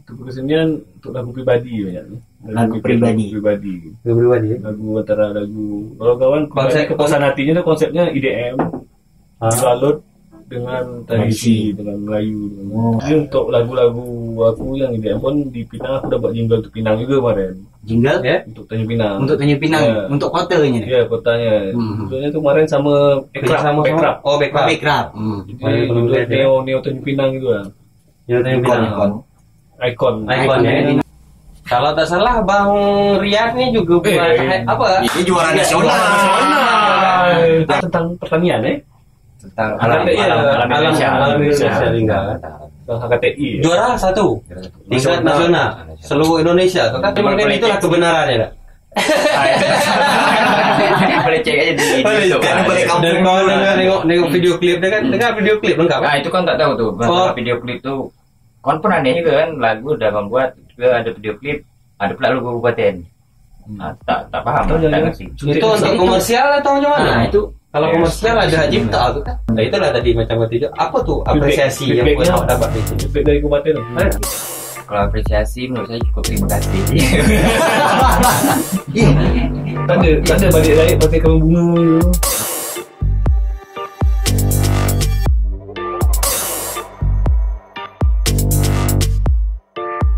Untuk kesenian untuk lagu pribadi banyak nih. Lagu pribadi. Lagu antara lagu kalau kawan Konsep kepuasan hatinya tuh konsepnya IDM. Dibalut dengan tradisi, dengan Melayu. Jadi untuk lagu-lagu aku yang IDM pun di Pinang aku dapat jingle untuk Pinang juga kemarin. Jingle Untuk Tanjung Pinang. untuk Tanjung Pinang, untuk kotanya. Ya, kotanya. Sebenarnya tuh kemarin sama Backrap. Oh, Backrap. Backrap. Jadi Neo Tanjung Pinang gitu lah. Ya, Tanjung Pinang. Ikon Ya. Kalau tak salah Bang Riyad nih juga buat apa? Ini juara nasional. Tentang pertanian Tentang alam Indonesia. HKTI. Juara 1 tingkat nasional seluruh Indonesia. Kan mungkin itulah kebenarannya. Boleh cek aja di YouTube. Dan kalau nengok video klip dia kan, dengar video klip lengkap. Nah itu kan tak tahu tuh. Video klip tuh kan pernah juga kan lagu udah membuat juga ada video klip, ada pula logo kabupaten. Tak paham, tak ngerti. Itu untuk komersial atau macam mana? Nah, itu kalau komersial ada hak cipta tuh kan. Nah itulah tadi macam itu. Apa tuh apresiasi yang kau dapat di sini? Feedback dari kabupaten. Kalau apresiasi menurut saya cukup terima kasih. Tak ada balik lain pakai kembang bunga.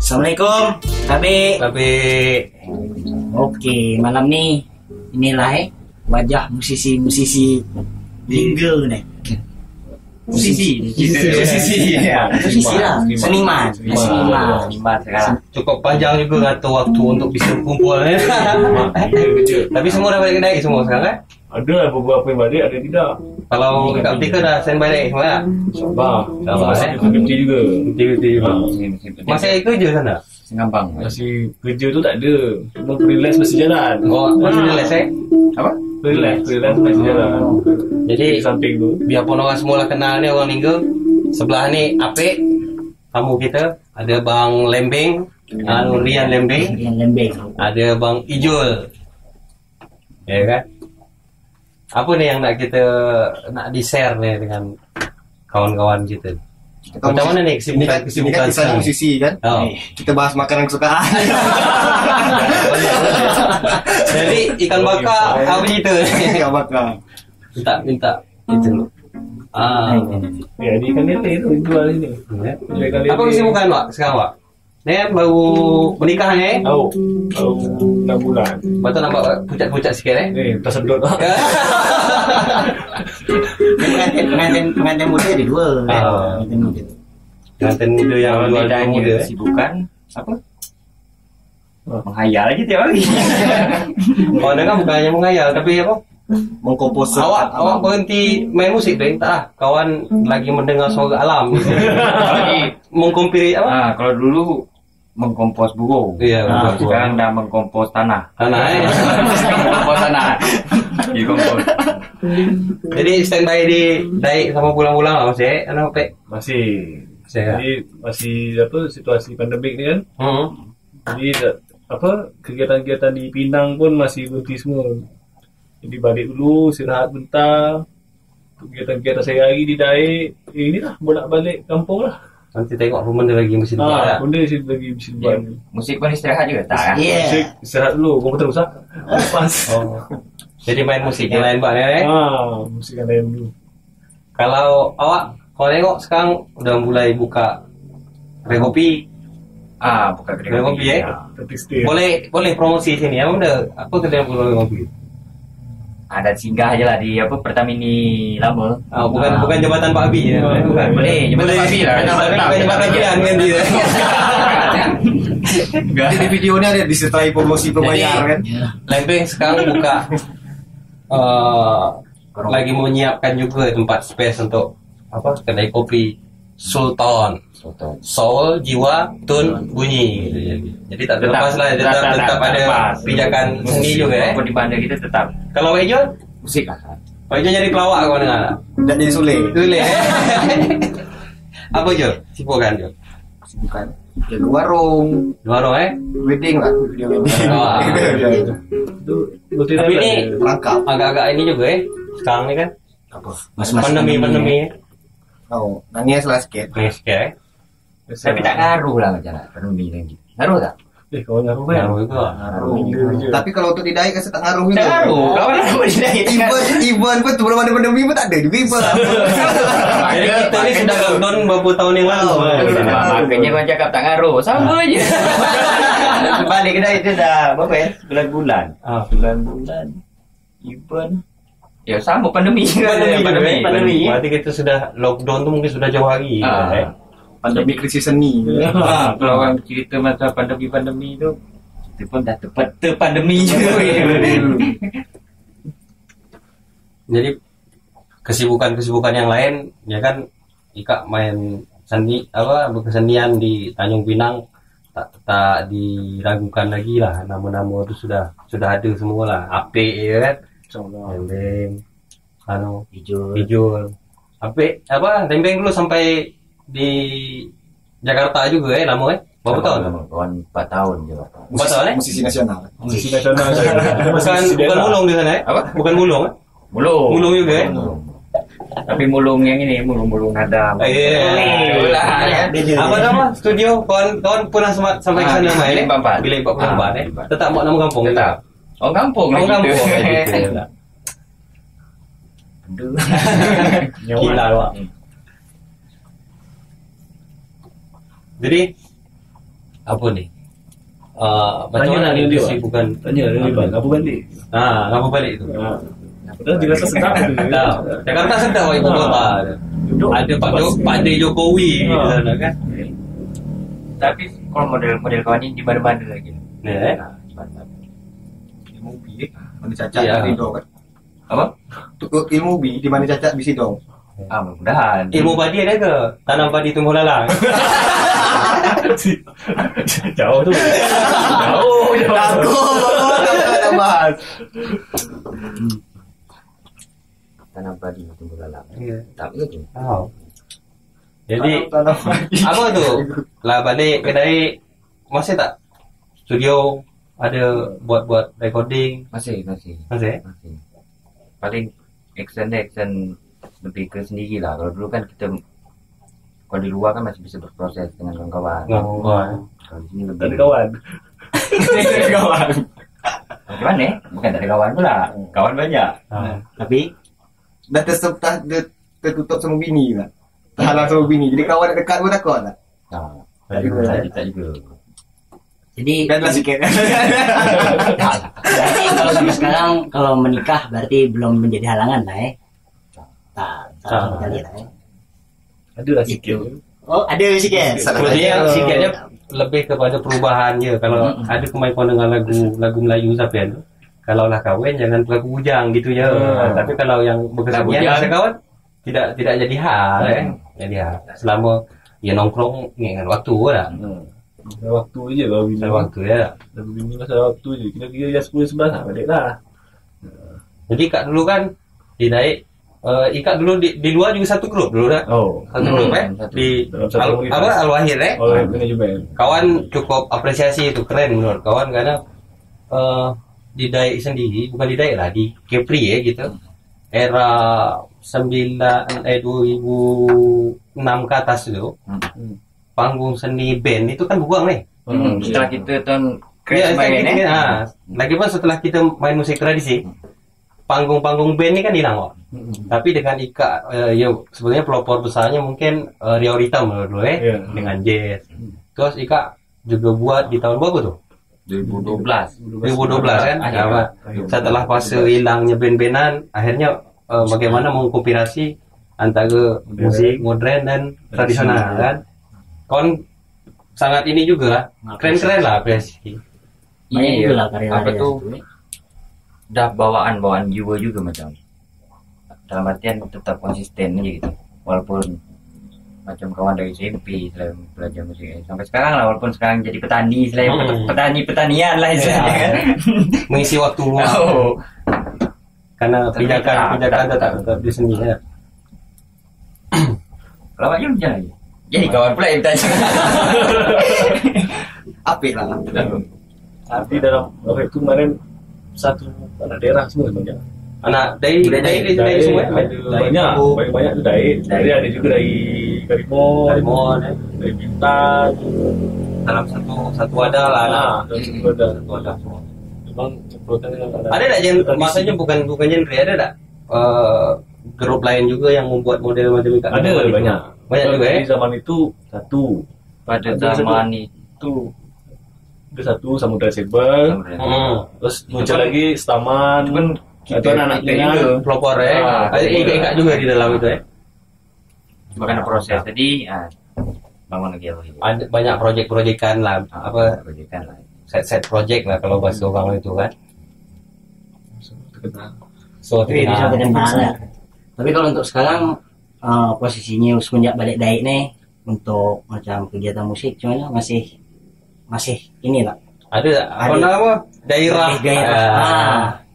Assalamualaikum, Tapi Oke, malam nih inilah wajah musisi-musisi jingle nih. Musisi lah, seniman sekarang. cukup panjang juga ngatur waktu untuk bisa kumpul ya. Tapi semua dah balik kedai semua sekarang kan? Ada beberapa yang balik, ada yang tidak. Kalau Kak Tika dah standby lagi semua ya? Sabar. Sabar, Berhenti juga. Masih kerja sana? Sengampang. Masih kerja tu tak ada. Cuma freelance masih jalan. Oh, masih relax Apa? Freelance masih jalan. Jadi Di samping tu. biarpun orang semua lah kenal ni orang Ninggo, sebelah ni Apik, tamu kita, ada Bang Lembeng, Rian Lembeng, yang lembek. ada Bang Ijul. Ya kan? Apa ni yang nak kita nak di-share ni dengan kawan-kawan kita? Macam mana ni kesibukan Ini kan kisah musisi kan. Oh. Kita bahas makanan kesukaan. Jadi ikan bakar apa cerita? Ikan bakar. Minta itu dulu. Ya, di ikan lele tu jual sini. Ikan lele. Apa kesibukan Pak sekarang Pak? Ni kan baru menikah ni. Tahu 6 bulan. Betul nampak pucat-pucat sikit Tersedot lah. Pengantin muda ada dua. Pengantin muda. Pengantin muda yang jual muda. Kesibukan apa? Menghayal aja tiap hari. Oh, dia kan bukan hanya menghayal tapi apa? Mengkompos. Awak berhenti main musik deh, tak lah. Kawan lagi mendengar suara alam. Mengkompiri apa? Kalau dulu mengkompos burung. Iya, Sekarang dah mengkompos tanah. Tanah Mengkompos tanah. Di kompos. Jadi standby di Daik sama pulang-pulang lah masih anak Pak. Masih. Saya. Jadi masih situasi pandemik ni kan. Jadi kegiatan-kegiatan di Pinang pun masih berhenti semua. Jadi balik dulu, istirahat bentar. Kegiatan-kegiatan saya hari di Daik. Inilah bolak-balik kampung lah. Nanti tengok apa benda lagi mesti buat. Benda lagi mesti buat. Musik pun istirahat juga tak? Musik istirahat dulu, komputer rusak. Lepas. Jadi main musik yang lain buat ni. Musik yang lain dulu. Kalau awak kalau tengok sekarang udah mulai buka kedai kopi. Bukan kedai kopi. Boleh promosi sini. Apa benda? Apa kedai kopi? Ada singgah aja lah di Pertamini lama. Bukan jabatan Pak Abi ya. Bukan. Boleh jabatan Pak Abi lah. Jabatan Jian kan dia. Jadi di video ni ada disertai promosi berbayar kan. Lembeng sekarang buka lagi menyiapkan juga tempat space untuk kedai kopi Sultan. Soul, jiwa, tun, bunyi. Jadi tak terlepas lah, tetap ada pijakan seni juga Walaupun di bandar kita tetap. Kalau Pak Ijo? Musik lah. Pak Ijo jadi pelawak kau dengar? Dan jadi Sule. Apa Jo? Sibukan Jo? Bukan. Jaga warung. Warung Wedding lah. Video wedding. Tapi ini Rangkap. agak-agak ini juga sekarang ni kan? Apa? Pandemi. Nangis lah sikit. Nangis sikit Tapi tak ngaruh lah macam nak pandemi lagi. Ngaruh tak? Kawan ngaruh kan? Ngaruh juga. Tapi kalau untuk didai kan tak ngaruh juga. Tak ngaruh. Kawan aku didai. Even pun sebelum ada pandemi pun tak ada juga even. Jadi kita ni sudah lockdown beberapa tahun yang lalu. Makanya kau cakap tak ngaruh. Sama je. Balik kedai tu dah berapa ya? 9 bulan. 9 bulan. Even. Ya sama pandemi. Pandemi. Berarti kita sudah lockdown tu mungkin sudah jauh hari. Pandemi krisis seni. Kalau orang cerita masa pandemi tu, kita pun dah terpandemi juga. Jadi kesibukan yang lain ya kan, Ika main seni berkesenian di Tanjung Pinang tak diragukan lagi lah, nama-nama tu sudah ada semua lah. Apik ya kan, Tembeng, Hijul. Apik Tembeng dulu sampai di Jakarta juga lama berapa tahun? Kawan 4 tahun je. 4 tahun Musisi nasional. Musisi nasional. Bukan mulung di sana Apa? Bukan mulung Mulung juga Tapi mulung yang ini, mulung nada. Apa nama studio? Kawan pernah sampai ke sana main? Bilik 44 Tetap buat nama kampung? Tetap. Orang kampung lah gitu. Gila awak. Jadi apa ni? Macam mana ni dia bukan Tanya dia apa balik? apa balik tu? Padahal dirasa sedap tu. Jakarta sedap ibu kota. Ada Pak D Jokowi di sana kan. Tapi kalau model kawan ni di mana-mana lagi. Ya. Ilmu bi mana cacat di dong kan. Apa? Ilmu bi di mana cacat bisi dong. Mudah-mudahan. Ilmu padi ada ke? Tanam padi tumbuh lalang. Jauh tu. Tak bahas. Tanam padi tumbuh lalang. Tak betul. Jadi apa tu? Lah balik kedai masih tak? Studio ada buat recording? Masih. Paling action lebih ke sendiri lah. Kalau dulu kan kita kalau di luar kan masih bisa berproses dengan kawan-kawan. Kalau di sini lebih Tak ada kawan. Bagaimana? Bukan tak ada kawan pula. Kawan banyak. Tapi dah tertutup sama bini lah. Terhalang sama bini. Jadi kawan nak dekat pun takut tak? Tak juga. Jadi Danlah sikit. berarti kalau sampai sekarang kalau menikah berarti belum menjadi halangan lah Tak sekali lah Adalah sikit. Oh ada sikit. Sebenarnya sikitnya lebih kepada perubahan je. Kalau ada kemajuan dengan lagu Melayu Zapian tu, kalau lah kahwin jangan berlaku bujang gitu je. Tapi kalau yang berkesenian masa kawan tidak jadi hal jadi hal. Selama ya nongkrong ingat waktu lah. Waktu je kalau bini. Waktu ya. Lagu bini masa waktu je. Kira-kira 10-11 balik lah. Jadi Kak dulu kan dinaik Ikat dulu di luar juga satu grup dulu dah. Satu grup di Dalam satu Al-Wahid manajemen. Kawan cukup apresiasi itu, keren menurut kawan karena di Daik sendiri, bukan di Daik lah, di Kepri gitu. Era 2006 ke atas itu. Panggung seni band itu kan buang nih. Setelah kita tahun crash main lagi pun setelah kita main musik tradisi, panggung-panggung band ini kan hilang kok. Tapi dengan Ika ya sebenarnya pelopor besarnya mungkin Riau Rita dulu dengan jazz. Terus Ika juga buat di tahun berapa tuh? 2012 kan? Setelah fase hilangnya band-bandan, akhirnya bagaimana mengkompilasi antara musik modern dan tradisional kan? Kawan sangat ini juga keren-keren lah apresiasi. Iya lah karya apa tuh? Dah bawaan jiwa juga macam dalam artian tetap konsisten aja gitu walaupun macam kawan dari SMP selain belajar musik sampai sekarang lah, walaupun sekarang jadi petani selain petanian lah istilahnya kan mengisi waktu luang karena pijakan tetap di seni ya. Lama je macam lagi jadi kawan pula yang bertanya Apik lah. Tapi dalam waktu itu kemarin satu anak daerah semua banyak. Anak dari semua. Banyak tuh dari ada juga dari Karimon, dari Bintan. Dalam satu wadah lah. Dalam satu wadah. Memang semprotan yang Ada tak maksudnya bukan genre, ada tak grup lain juga yang membuat model macam itu? Ada banyak juga ya. Di zaman itu satu. Pada Ada zaman itu Ada satu Samudra Saber. Terus muncul lagi Staman. Itu anak-anaknya pelopor ya. Ada ikat juga di dalam itu ya. bahkan proses tadi bangun lagi apa gitu. Ada banyak project-projectan lah, apa Proyekan lah. set project lah kalau bahasa orang itu kan. So Tapi bisa terkenal lah. Tapi kalau untuk sekarang posisinya semenjak balik daik nih untuk macam kegiatan musik cuman masih ini lah. ada apa nama daerah.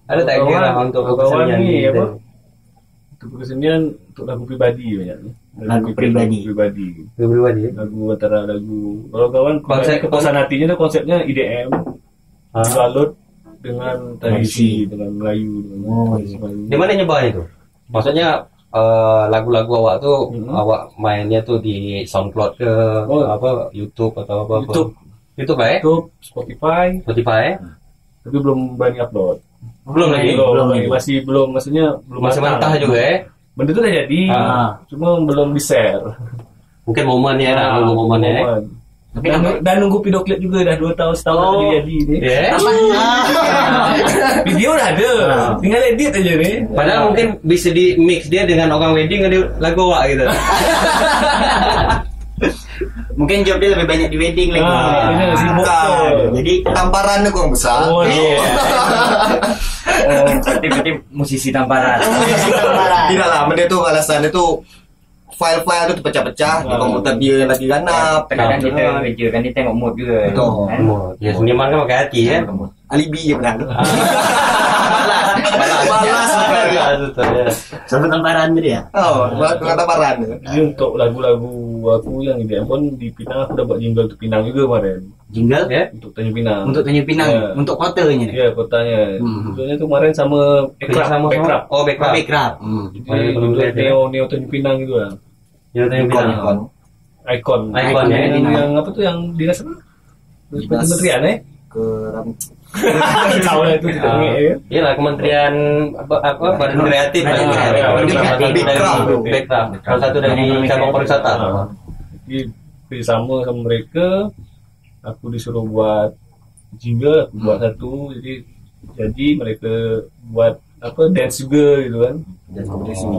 Ada tak daerah untuk kawan kesenian ni gitu. apa? Untuk kesenian untuk lagu pribadi banyak. Lagu pribadi. Pribadi. Lagu antara lagu kalau kawan Konsep- kepuasan hatinya tu konsepnya IDM salut dengan tradisi dengan Melayu dengan tradisi Melayu. Di mana nyebahnya tuh? Maksudnya lagu-lagu awak tuh awak mainnya tuh di SoundCloud ke apa YouTube atau apa? YouTube lah ya? YouTube, Spotify, Spotify. tapi belum berani upload. Belum lagi. Masih belum, maksudnya belum Masih mentah juga ya. Benda itu udah jadi, cuma belum di share. Mungkin momennya lah, nunggu momennya. Dan nunggu video klip juga dah 2 tahun setahun lagi jadi ni. Ya. Video dah ada, tinggal edit aja ni. Padahal mungkin bisa di mix dia dengan orang wedding ada lagu awak gitu. Mungkin job dia lebih banyak di wedding lagi. Ini sibuk. Jadi Tamparan tu kurang besar. Oh, Berarti musisi tamparan. Tidak lah, benda tu alasan dia tu file-file tu terpecah-pecah di komputer dia yang lagi ganap. Kadang-kadang kita kerja kan dia tengok mood juga. Betul. Kan? Ya seniman kan pakai hati kan. Alibi je pernah tu. Balas sama tamparan tadi ya. Oh, buat tamparan tu. Jadi untuk lagu-lagu aku yang IDM pun di Pinang aku dah buat jingle untuk Pinang juga kemarin. Jingle Ya. Untuk Tanjung Pinang. untuk Tanjung Pinang, Ya. untuk kotanya nih. Ya, kotanya. Judulnya tu kemarin sama Sama Backrap. Oh, backup. Background. Jadi judul Neo Tanjung Pinang gitu lah. Ya tanya bilang. Icon. Icon, ya. Yang apa tu yang dinas apa? Kementerian Keram. Tahu lah itu kita ngek ya. Iyalah Kementerian apa Badan Kreatif Badan lah. Kreatif. Background. Salah satu dari cabang pariwisata. Jadi bersama sama mereka aku disuruh buat jingle, aku buat satu. Jadi mereka buat apa dance juga gitu kan.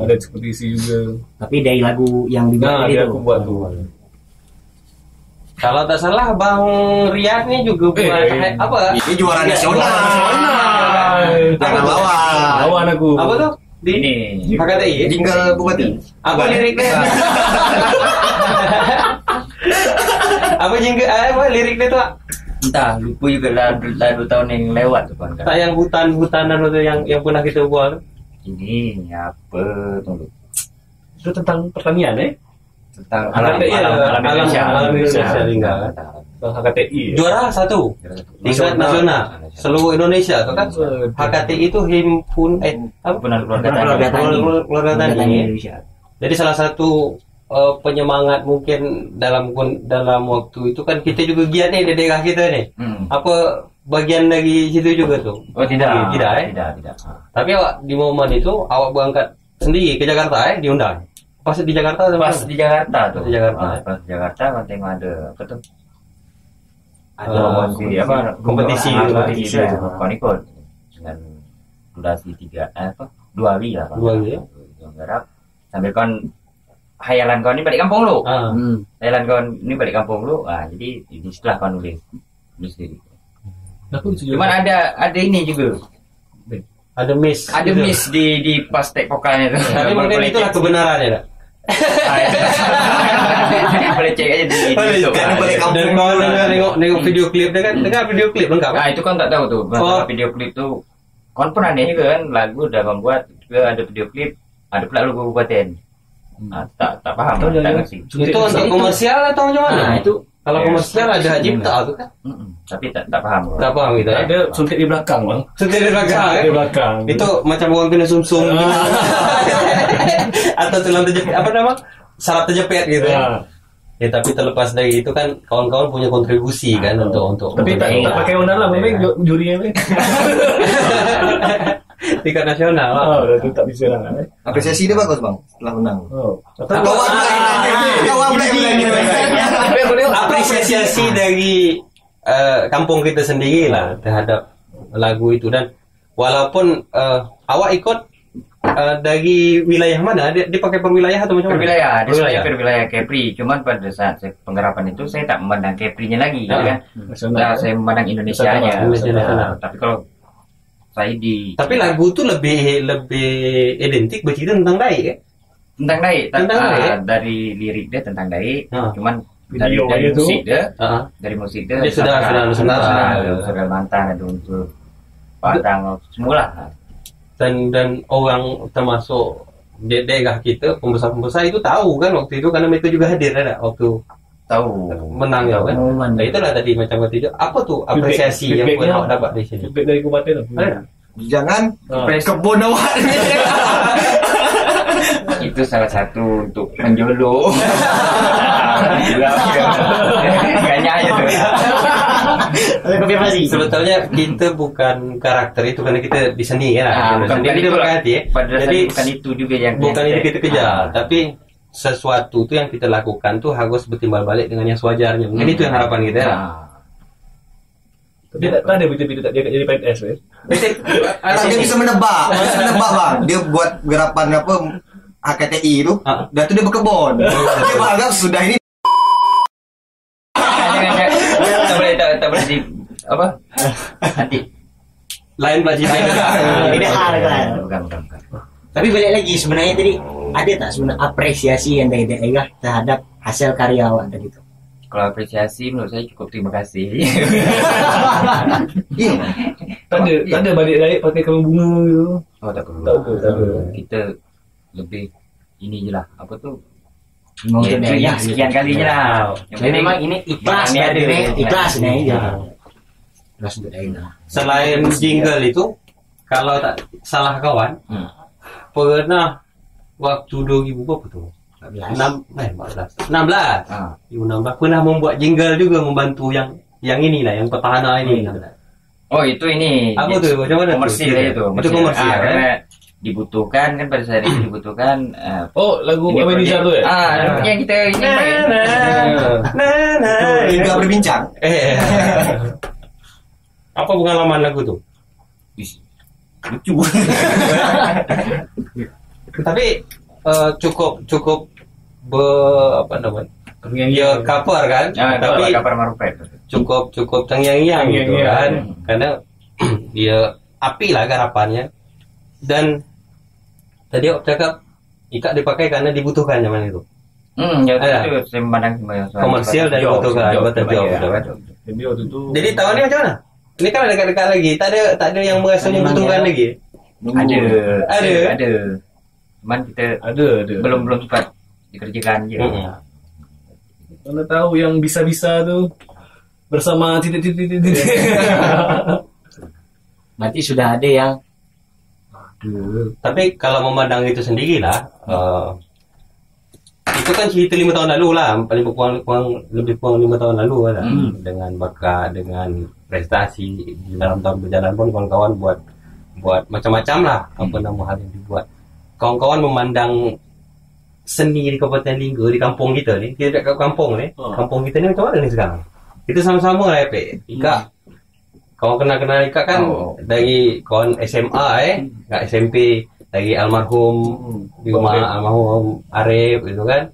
Dance kompetisi juga. Tapi dari lagu yang dibuat Nah, tadi dia tu. aku buat tu. Kalau tak salah Bang Riyad ni juga buat apa? Ini juara nasional. Jangan lawan. Lawan aku. Apa tu? Ini HKTI. Jingle Bupati. Apa lirik dia? Apa jingle apa lirik dia tu? entah lupa juga lah 2 tahun yang lewat tu kan. Tak yang hutan-hutanan tu yang pernah kita buat. Ini apa tunggu. Itu tentang pertanian Tentang Alam Indonesia. alam Indonesia tinggal. Tentang HKTI. Juara 1 tingkat nasional seluruh Indonesia tu kan. HKTI itu apa keluarga tani. Indonesia. Jadi salah satu penyemangat mungkin dalam waktu itu kan kita juga giat nih di daerah kita nih. Apa bagian dari situ juga tuh? Oh tidak. Tidak. Tapi awak di momen itu awak berangkat sendiri ke Jakarta diundang. Pas di Jakarta atau Pas mana? di Jakarta tuh. Di Jakarta. Pas di Jakarta kan tengok ada apa tuh? Ada Promosi apa? kompetisi Kompetisi itu. Kau ikut dengan durasi 2 hari lah. 2 hari ya. Garap sambil kan hayalan kau ni balik kampung lu. Hayalan kau ni balik kampung lu. Jadi ini setelah kau nulis sendiri. Aku Cuman ada ini juga. Ada miss. Ada gitu. miss di pas tek vokalnya tu. Tapi mungkin itulah kebenarannya tak? Boleh cek aja di YouTube. Kan balik kampung. Dan kalau nengok video klip dia kan video klip lengkap. Nah itu kan tak tahu tuh. Oh. Video klip tuh kan pernah aneh juga kan lagu udah membuat juga ada video klip ada pula logo kabupaten. Tak paham tak ngerti. Itu untuk komersial atau macam mana? Nah, itu Kalau komersial ada Haji tak tu kan? Tapi tak paham. Tak paham gitu ya. Ada suntik di belakang bang. Suntik di belakang. Suntik di belakang. Itu macam orang kena sumsum gitu. Atau tulang terjepit apa nama? Saraf terjepit gitu ya. Ya tapi terlepas dari itu kan kawan-kawan punya kontribusi kan untuk tapi tak pakai undang lah memang jurinya tingkat nasional lah. Itu tak bisa lah. Apresiasi dia bagus bang setelah menang. Apresiasi dari kampung kita sendiri lah terhadap lagu itu. Dan walaupun awak ikut dari wilayah mana? Dia pakai per wilayah atau macam mana? Per wilayah Kepri. Cuman pada saat saya penggarapan itu saya tak memandang Keprinya lagi, gitu kan? Nah, saya memandang Indonesianya. Tapi kalau saya tapi lagu itu lebih identik bercerita tentang Daik ya? Tentang Daik. Tentang Daik. Dari lirik dia tentang Daik. Cuman dari itu, musik dia, dari musik dia sudah Kalimantan, ada untuk Padang, semula. Dan orang termasuk daerah kita, pembesar-pembesar itu tahu kan waktu itu karena mereka juga hadir ada waktu tahu menang ya kan. Nah itulah tadi macam kata apa tuh apresiasi yang kau dapat di sini. Feedback dari kabupaten. Jangan kebun awak. Itu salah satu untuk menjolo. Ganya aja tuh. Sebetulnya kita bukan karakter itu karena kita di seni ya. Bukan kita pakai hati ya. Jadi bukan itu juga yang bukan itu kita kejar, tapi sesuatu itu yang kita lakukan tuh harus bertimbal balik dengan yang sewajarnya. Mungkin itu yang harapan kita ya. Tapi tak ada betul-betul tak dia jadi PNS ya. Dia bisa menebak bang. Dia buat gerapan apa HKTI itu, dan tu dia berkebun. Dia anggap sudah ini. Tak boleh di apa? Nanti lain pelajaran. Bukan. Tapi balik lagi sebenarnya tadi ada tak sebenarnya apresiasi yang dari daerah terhadap hasil karya awak tadi itu? Kalau apresiasi menurut saya cukup terima kasih. Tak ada balik Daik pakai kembang bunga gitu. Oh tak perlu. Tak ada. Kita lebih ini je lah. Apa tu? Mungkin ya, sekian kali je lah. Memang ini ikhlas ada ikhlas nih ya. Ikhlas untuk daerah. Selain jingle itu, kalau tak salah kawan, pernah waktu 2000 berapa tu? 16 pernah membuat jingle juga membantu yang ini lah, yang petahana ini. Oh itu ini. Apa tu? Macam mana? Komersil itu. Itu komersil karena dibutuhkan kan pada saat itu dibutuhkan. Oh lagu Ebenezer tu ya? Yang kita ini. Hingga berbincang. Apa pengalaman lagu tu? Lucu. Tapi cukup apa namanya? Ya cover kan? Tapi cover Marupet. Cukup terngiang-ngiang gitu kan. Karena dia api lah garapannya. Dan tadi aku cakap ikat dipakai karena dibutuhkan zaman itu. Ya itu saya memandang komersial dan dibutuhkan. Betul. Jadi tahun ini macam mana? Ini kan dekat-dekat lagi. Tak ada yang merasa membutuhkan lagi. Ada. Cuman kita ada. Belum sempat dikerjakan je. Mana tahu yang bisa-bisa tu bersama titik. Berarti sudah ada yang. Tapi kalau memandang itu sendirilah, itu kan cerita 5 tahun lalu lah, lebih kurang 5 tahun lalu lah. Dengan bakat, dengan prestasi di dalam tahun berjalan pun kawan-kawan buat macam-macam lah apa nama hal yang dibuat. Kawan-kawan memandang seni di Kabupaten Lingga, di kampung kita ni, kita dekat kampung ni, kampung kita ni macam mana ni sekarang? Itu sama-sama lah Ika. Kawan kenal Ika kan dari kawan SMA kat SMP, dari almarhum almarhum Arif gitu kan.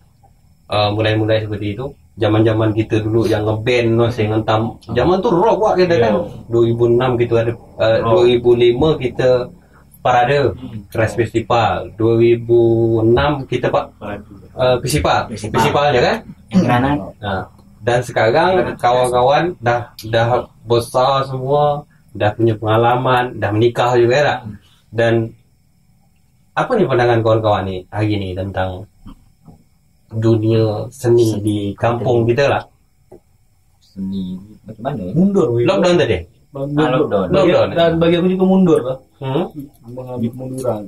Mulai seperti itu. Zaman-zaman kita dulu yang ngeband masih ngentam. Zaman tu rock buat kita kan. 2006 kita ada 2005 kita parade Crash Festival. 2006 kita festival je kan. Nah, dan sekarang kawan-kawan dah besar semua, dah punya pengalaman, dah menikah juga tak? Dan apa ni pandangan kawan-kawan ni hari ni tentang dunia seni di kampung kita lah? seni macam mana? Mundur. Lockdown tadi. Lockdown. Dan bagi aku juga mundur lah. Hmm. Mengambil kemunduran.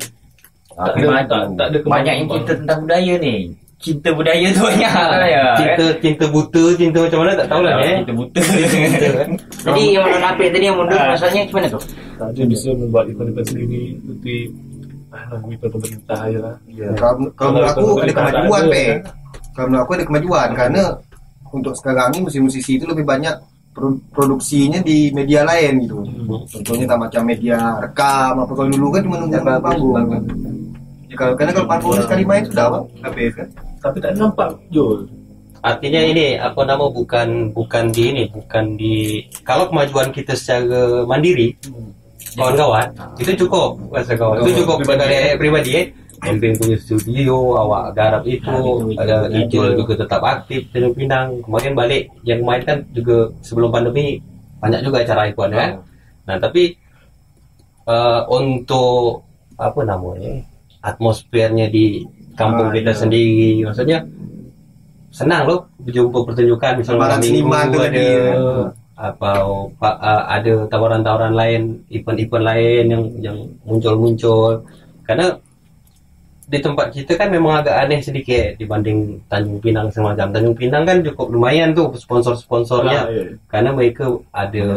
Tapi tak ada banyak yang cerita tentang budaya ni. Cinta budaya tu banyak lah ya. Cinta buta, cinta macam mana tak tahulah Cinta buta. Jadi yang orang apik tadi yang mundur maksudnya gimana tu? Tak ada bisa membuat event-event sendiri. Tapi event pemerintah je lah. Kalau menurut aku ada kemajuan Kalau menurut aku ada kemajuan karena untuk sekarang ni musisi-musisi itu lebih banyak produksinya di media lain gitu. Contohnya tak macam media rekam apa, kalau dulu kan cuma nunggu panggung. Karena kalau panggung sekali main sudah habis kan. Tapi tak nampak Jol. Artinya ini apa nama bukan di kalau kemajuan kita secara mandiri kawan-kawan itu cukup rasa kawan itu cukup sebagai pribadi Emping punya studio, awak garap itu, ada Ijul juga tetap aktif Tanjung Pinang. Kemarin balik yang main kan juga sebelum pandemi banyak juga acara ikut kan. Nah tapi untuk apa namanya atmosfernya di kampung kita sendiri, maksudnya senang loh berjumpa pertunjukan misalnya minggu ada atau ada tawaran-tawaran lain, event-event lain yang muncul karena di tempat kita kan memang agak aneh sedikit dibanding Tanjung Pinang semacam. Tanjung Pinang kan cukup lumayan tuh sponsor-sponsornya karena mereka ada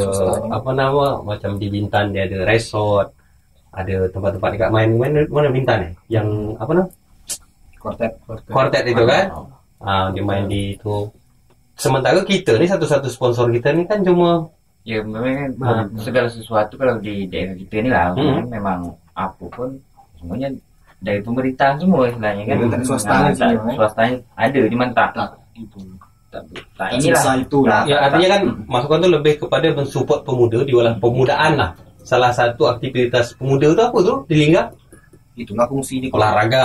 apa nama macam di Bintan dia ada resort, ada tempat-tempat dekat mana Bintan yang apa nama Quartet itu kan. Dia main di itu. Sementara kita ni satu-satu sponsor kita ni kan cuma ya memang segala sesuatu kalau di daerah kita ni lah memang apa pun semuanya dari pemerintah semua istilahnya kan. Swastanya ada di mana tak inilah itulah. Ya artinya kan masukan tu lebih kepada mensupport pemuda di dalam pemudaan lah. Salah satu aktivitas pemuda tu apa tu di Lingga? Itulah fungsi di olahraga,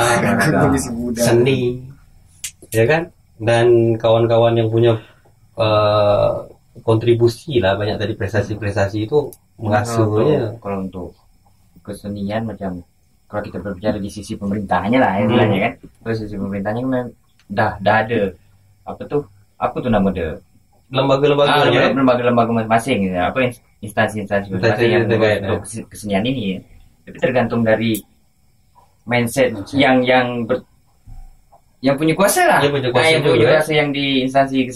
seni, ya kan? Dan kawan-kawan yang punya kontribusi lah banyak tadi prestasi-prestasi itu mengasuhnya. Kalau untuk kesenian macam kalau kita berbicara di sisi pemerintahnya lah istilahnya kan. Kalau sisi pemerintahnya memang dah ada apa tuh nama dia lembaga-lembaga masing-masing apa instansi-instansi yang untuk kesenian ini. Tapi tergantung dari mindset yang punya kuasa lah. Yang punya kuasa yang di instansi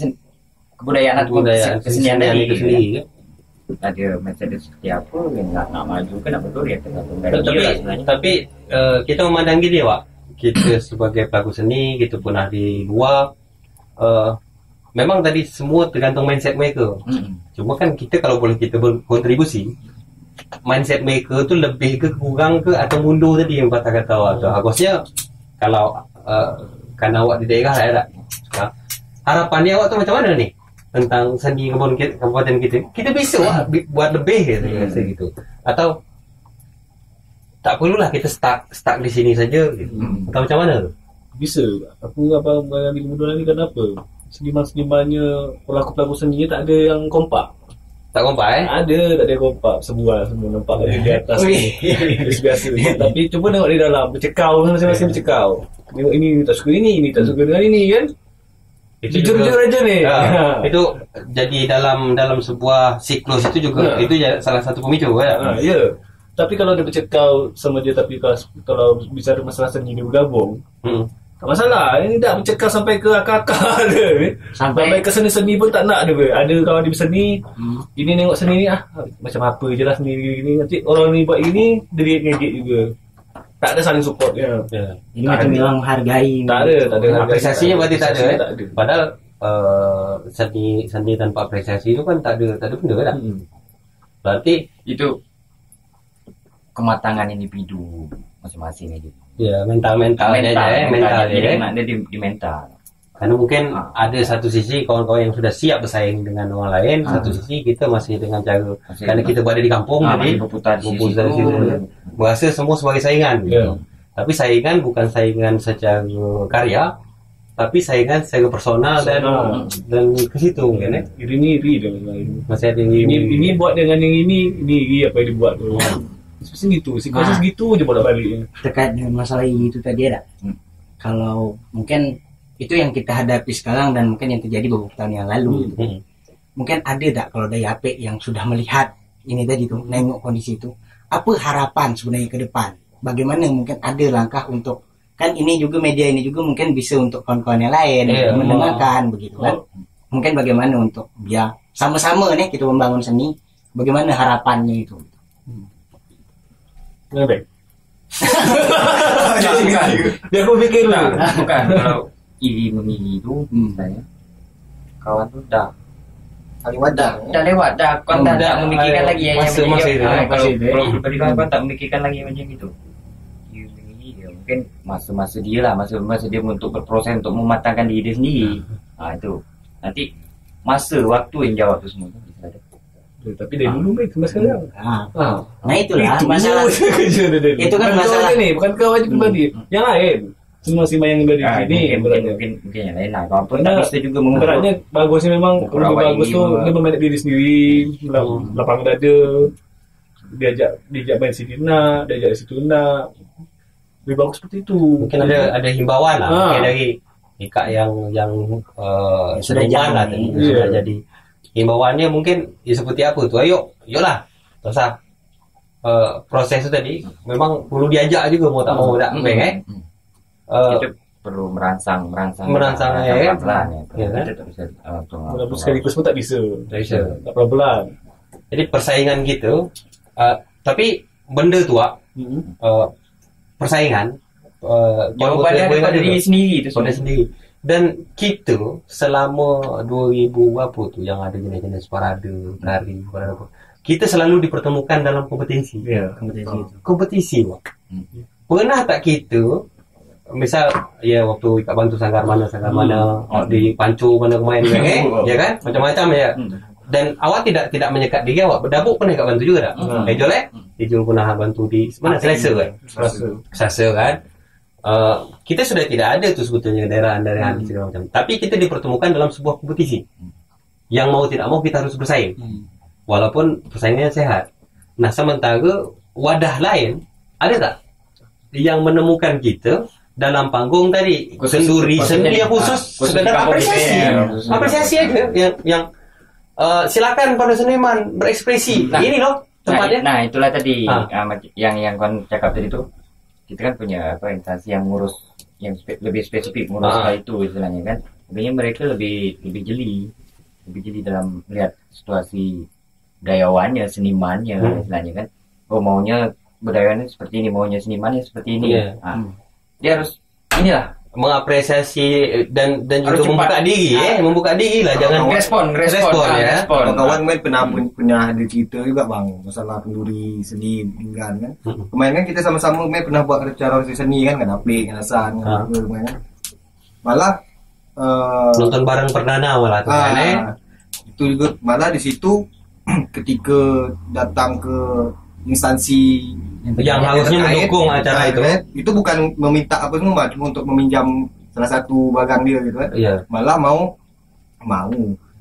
kebudayaan atau kesenian tadi. Ada mindset seperti apa yang nak maju kan nak betul ya tergantung dari dia sebenarnya. Tapi kita memandang gini Wak, kita sebagai pelaku seni kita pernah di luar memang tadi semua tergantung mindset mereka. Cuma kan kita kalau boleh kita berkontribusi mindset mereka tu lebih ke kurang ke atau mundur tadi yang kata-kata awak tu. Agusnya kalau kan awak di daerah lah harapannya awak tu macam mana ni tentang seni kabupaten kita bisa buat lebih rasa gitu, atau tak perlulah kita stuck di sini saja gitu. Atau macam mana tu? Bisa. Aku apa mengalami kemudahan ni kenapa? Seniman-senimannya, pelaku-pelaku seninya tak ada yang kompak. Tak kompak tak ada kompak, semua nampak di atas ni. Biasa. Tapi cuba tengok di dalam, bercekau masing-masing bercekau. Tengok ini tak suka ini tak suka dengan ini kan. Jujur aja ni. Itu jadi dalam tak siklus itu juga itu salah satu pemicu kan. Ya. Tapi kalau dia bercekau sama dia, tapi kalau bicara masalah seni dia bergabung, tak masalah. Ini dah bercekau sampai ke akar-akar dia. Sampai ke seni-seni pun tak nak dia. Ada kawan dia berseni, ini tengok seni ni macam apa je lah seni ni. Nanti orang ni buat ini, dia ngejek juga. Tak ada saling support ya. Ini macam bilang hargai. Tak ada apresiasinya berarti tak ada. Padahal seni tanpa apresiasi itu kan tak ada benda kan. Berarti itu kematangan individu masing-masing aja. Ya, mental dia di mental. Karena mungkin ada satu sisi kawan-kawan yang sudah siap bersaing dengan orang lain, satu sisi kita masih dengan cara karena kita berada di kampung jadi berputar di situ. Berasa semua sebagai saingan. Tapi saingan bukan saingan secara karya, tapi saingan secara personal dan ke situ mungkin iri masih ada ini buat dengan yang ini apa yang dibuat tu. Seperti gitu, siklusnya segitu je bolak-balik. Terkait dengan masalah itu tadi ada. Kalau mungkin itu yang kita hadapi sekarang dan mungkin yang terjadi beberapa tahun yang lalu. mungkin ada tak kalau dari Apek yang sudah melihat ini tadi tuh, nengok kondisi itu, apa harapan sebenarnya ke depan? Bagaimana mungkin ada langkah untuk, kan ini juga media ini juga mungkin bisa untuk kawan-kawan yang lain mendengarkan begitu kan? Mungkin bagaimana untuk ya sama-sama nih kita membangun seni, bagaimana harapannya itu? Nggak. Dia aku pikir lah. Bukan kalau iri memilih itu misalnya kawan tuh Paling wajar. dah lewat dah, kau tak memikirkan ada lagi yang masa macam itu. kalau bagi kau tak memikirkan lagi macam itu. Iri memilih ya mungkin masa-masa dia lah, masa dia untuk berproses untuk mematangkan diri dia sendiri. Itu nanti masa waktu yang jawab tu semua. Tapi dari dulu baik sampai sekarang. Nah itulah masalah. Itu kan masalah ni, bukan kau aja pribadi. Yang lain. Semua si yang dari sini mungkin yang lain lah. Kau pun tak bisa juga mengukur. Beratnya bagusnya memang Mengukur lebih awak bagus ini tu memang. dia memainkan diri sendiri, lapang dada. Diajak main sini nak, diajak di situ nak. Lebih bagus seperti itu. Mungkin ada himbauan lah mungkin dari Ika yang sudah seniman lah jalan tadi, ni. sudah jadi himbauannya mungkin ya seperti apa tuh, ayolah tak usah proses itu tadi memang perlu diajak juga mau tak mau tak Kita perlu merangsang ya. pelan-pelan Ya, kan? Kita tak bisa Walaupun sekaligus pun tak bisa. Tak bisa. Tak pelan-pelan. Jadi persaingan gitu tapi benda tu persaingan jawapannya daripada diri sendiri tu pada sendiri. Dan kita selama 2000 apa tu yang ada jenis-jenis parade, lari, apa, kita selalu dipertemukan dalam kompetisi. Ya. Kompetisi, Wak. Pernah tak kita misal ya waktu Ika bantu sanggar mana di Pancu mana kemarin ya kan macam-macam ya. Dan awak tidak menyekat diri awak. Berdabuk pernah Ika bantu juga tak? Ejol Ejol pernah bantu di mana Selesa kan? Selesa kan? Kita sudah tidak ada tu sebetulnya daerah-daerah segala macam. Tapi kita dipertemukan dalam sebuah kompetisi. Yang mau tidak mau kita harus bersaing. Walaupun persaingannya sehat. Nah, sementara wadah lain ada tak yang menemukan kita dalam panggung tadi sendiri yang khusus sekedar apresiasi aja yang silakan pada seniman berekspresi. Ini loh tempatnya. Nah, itulah tadi yang kau cakap tadi tu. Kita kan punya instansi yang ngurus yang lebih spesifik ngurus hal itu istilahnya kan. Sebenarnya mereka lebih jeli dalam melihat situasi budayawannya, senimannya istilahnya kan. Maunya budayawannya seperti ini, maunya senimannya seperti ini. Dia harus inilah mengapresiasi dan harus juga cepat. membuka diri lah, jangan respon ya. Kawan-kawan main pernah ada cerita juga bang masalah kenduri seni pinggan kan. Kemarin kan kita sama-sama main pernah buat acara seni kan Apek kan Hasan kan kemarin. Malah nonton bareng perdana malah tuh kan itu juga malah di situ ketika datang ke instansi yang harusnya mendukung acara itu bukan meminta apa semua cuma untuk meminjam salah satu barang dia gitu kan. Malah mau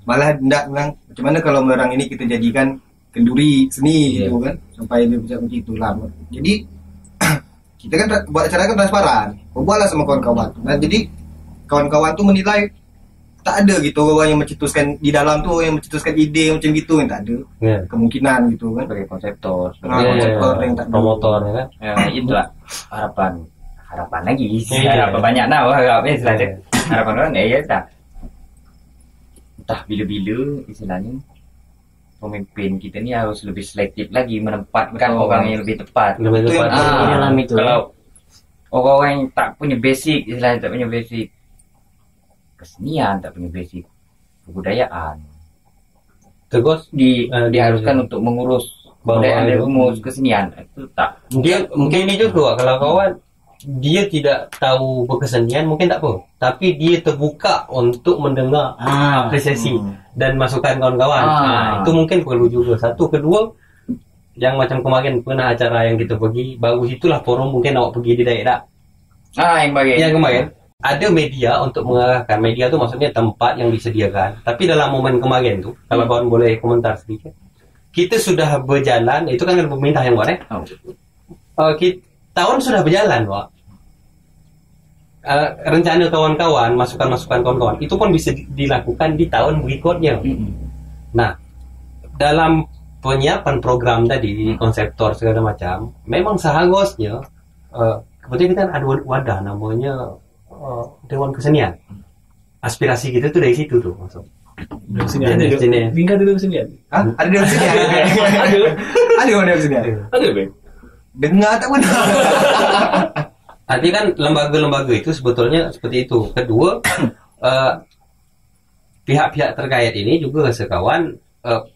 malah hendak bilang macam mana kalau barang ini kita jadikan kenduri seni gitu kan sampai dia bisa begitu lah. Jadi kita kan buat acara kan transparan, buatlah sama kawan-kawan. Nah jadi kawan-kawan tuh menilai tak ada gitu orang yang mencetuskan di dalam tuh yang mencetuskan ide macam gitu yang tak ada kemungkinan gitu kan sebagai konseptor yang tak ada promotor ya kan. Itulah harapan lagi harapan banyak harapan istilahnya harapan orang ya tak entah bila-bila istilahnya pemimpin kita ni harus lebih selektif lagi menempatkan orang yang lebih tepat dalam itu. Kalau orang yang tak punya basic istilahnya tak punya basic kesenian, tak punya basic kebudayaan terus diharuskan untuk mengurus kebudayaan dan mengurus kesenian itu tak mungkin ini juga kalau kawan dia tidak tahu berkesenian mungkin tak apa tapi dia terbuka untuk mendengar apresiasi dan masukan kawan-kawan. Itu mungkin perlu juga. Satu, kedua yang macam kemarin pernah acara yang kita pergi bagus itulah forum mungkin awak pergi di daerah yang kemarin ada media untuk mengarahkan. Media tu maksudnya tempat yang disediakan. Tapi dalam momen kemarin tu, kalau kawan boleh komentar sedikit, kita sudah berjalan, itu kan pemerintah yang buat tahun sudah berjalan, Wak. Rencana kawan-kawan, masukan-masukan kawan-kawan, itu pun bisa dilakukan di tahun berikutnya. Nah, dalam penyiapan program tadi, konseptor segala macam, memang seharusnya kebetulan kita ada wadah namanya Dewan Kesenian. Aspirasi kita tuh dari situ tuh masuk. Dari sini ada. Tinggal dulu sini. Hah? Ada di sini. Ada di sini. Ada, Bang. Dengar tak benar. Artinya kan lembaga-lembaga itu sebetulnya seperti itu. Kedua, pihak-pihak terkait ini juga sekawan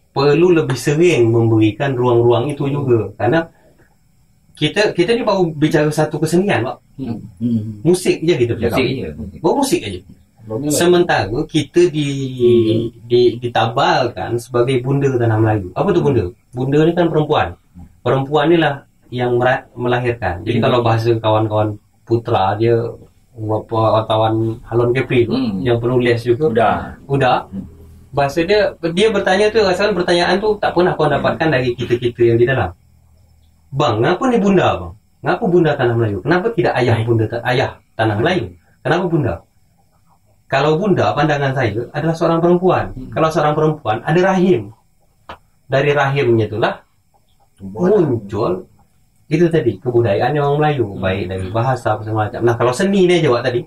perlu lebih sering memberikan ruang-ruang itu juga, karena kita ni baru bicara satu kesenian, Pak. Musik je kita bercakap. Baru musik aja. Sementara kita ditabalkan sebagai bunda tanah Melayu. Apa tu bunda? Bunda ni kan perempuan. Perempuan ni lah yang melahirkan. Jadi kalau bahasa kawan-kawan putra dia, wartawan Halon Kepri yang penulis juga. Udah. Bahasa dia bertanya tu, asalkan pertanyaan tu tak pernah kau dapatkan dari kita-kita yang di dalam. Bang, ngapa ni bunda, bang? Ngapa bunda tanah Melayu? Kenapa tidak ayah tanah Melayu? Kenapa bunda? Kalau bunda, pandangan saya adalah seorang perempuan. Kalau seorang perempuan, ada rahim. Dari rahimnya itulah muncul itu tadi kebudayaan orang Melayu, baik dari bahasa apa semacam. Nah, kalau seni ni jawab tadi,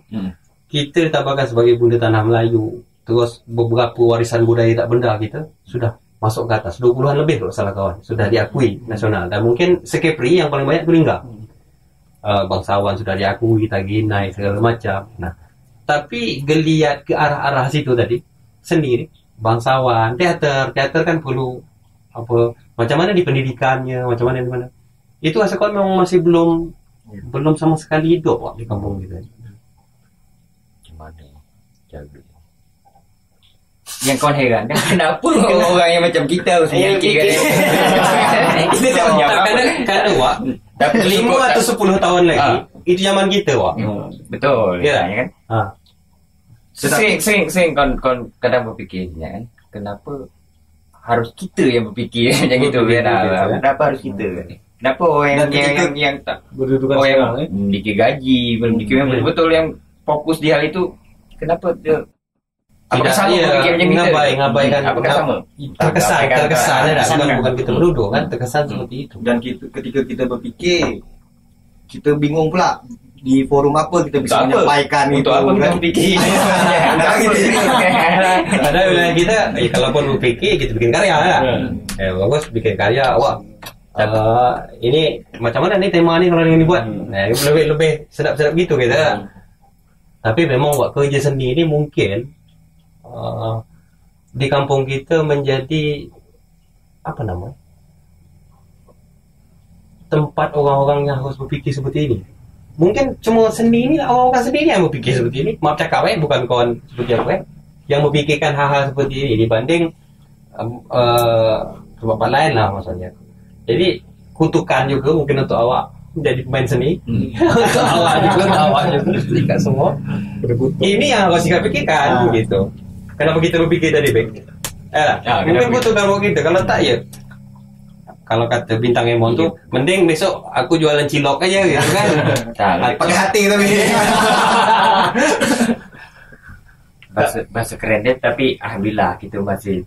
kita ditambahkan sebagai bunda tanah Melayu. Terus beberapa warisan budaya tak benda kita sudah masuk ke atas 20-an lebih kalau salah kawan, sudah diakui nasional. Dan mungkin Sekepri yang paling banyak Kulingga. Bangsawan sudah diakui, Taginai segala macam. Nah, tapi geliat ke arah-arah situ tadi sendiri, bangsawan, teater kan perlu apa, macam mana di pendidikannya, macam mana di mana. Itu asalkan memang masih belum sama sekali hidup, Pak, di kampung kita. Macam mana jaga? Yang kau heran, kenapa orang yang macam kita harus meyakinkan kita tak menjawab. Kadang Wak, 5 atau 10 tahun lagi itu zaman kita, Wak. Betul ya kan. Sering kau kadang berfikir kan, kenapa harus kita yang berfikir macam itu kan. Kenapa harus kita? Kenapa orang yang tak berdudukan sekarang memiliki gaji, memiliki betul yang fokus di hal itu, kenapa dia tidak ngabaikan terkesan bukan kita menuduh kan, terkesan seperti itu. Dan ketika kita berfikir, kita bingung pula di forum apa kita bisa menyampaikan itu. Untuk apa kita berfikir? Ada wilayah kita, kalaupun berfikir kita bikin karya kan. Bagus bikin karya, wah. Ini macam mana nih tema ni kalau yang dibuat? Lebih sedap-sedap gitu kita. Tapi memang buat kerja seni ni mungkin di kampung kita menjadi apa nama tempat orang-orang yang harus berfikir seperti ini. Mungkin cuma seni ini lah, orang-orang sendiri yang berfikir seperti ini. Maaf cakap bukan kawan seperti apa yang memikirkan hal-hal seperti ini dibanding tempat lain lah maksudnya. Jadi kutukan juga mungkin untuk awak menjadi pemain seni. Untuk awak juga tidak semua. Ini yang harus kita pikirkan gitu. Kenapa kita berpikir tadi, Bek? Mungkin kutukan buat kita. Kalau tak ya, kalau kata Bintang Emon tuh, mending besok aku jualan cilok aja gitu kan. Pakai hati tapi. bahasa keren deh, tapi alhamdulillah kita masih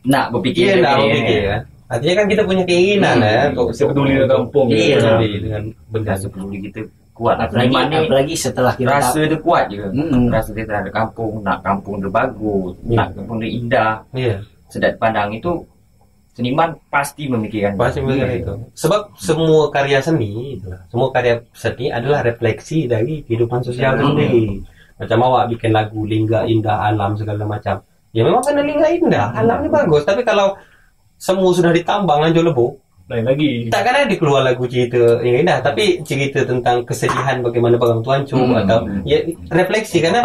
nak berfikir. Nak berfikir kan. Artinya kan kita punya keinginan untuk peduli dengan kampung. Dengan benda peduli kita kuat. Apalagi setelah kita rasa dia kuat juga. Rasa dia terhadap kampung, nak kampung dia bagus, nak kampung dia indah, sedap pandang, itu seniman pasti memikirkan itu. Sebab semua karya seni, semua karya seni adalah refleksi dari kehidupan sosial sendiri. Macam awak bikin lagu Lingga Indah Alam segala macam. Ya memang kena Lingga Indah, alam ni bagus. Tapi kalau semua sudah ditambang lanjut lebu, lain lagi. Takkan ada keluar lagu cerita yang indah, tapi cerita tentang kesedihan bagaimana Barang Tuancu atau ya refleksi karena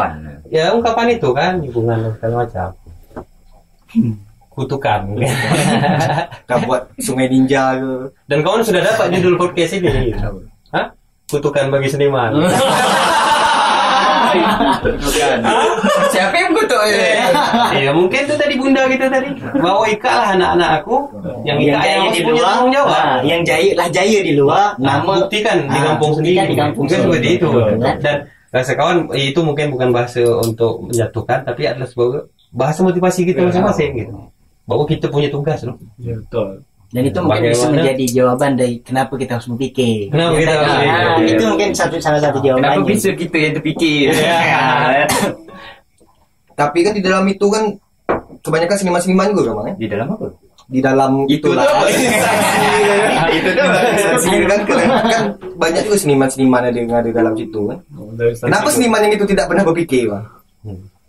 ya ungkapan itu kan hubungan segala macam. Kutukan. Kita buat Sungai Ninja ke. Dan kawan sudah dapat judul podcast ini. Hah? Kutukan bagi seniman. Siapa yang kutuk? Ya mungkin tu tadi bunda kita tadi bawa ikat lah anak-anak aku yang jaya di luar, yang jaya di luar, nama buktikan di kampung sendiri. Mungkin seperti itu. Dan rasa kawan itu mungkin bukan bahasa untuk menjatuhkan, tapi adalah sebuah bahasa motivasi kita masing-masing gitu. Baru kita punya tugas loh. Ya betul. Dan itu mungkin bisa Bagaimana? menjadi jawaban dari kenapa kita harus berpikir. Kenapa kita harus berpikir? Itu mungkin salah satu jawabannya. Kenapa bisa kita yang terfikir? Tapi kan di dalam itu kan kebanyakan seniman-seniman juga kan, Bang, ya? Di dalam apa? Di dalam Itu itulah. tuh. Itu tuh. Instansi kan, kan banyak juga seniman-seniman yang ada di dalam situ kan. Dari instansi Kenapa itu. seniman yang itu tidak pernah berpikir, Bang?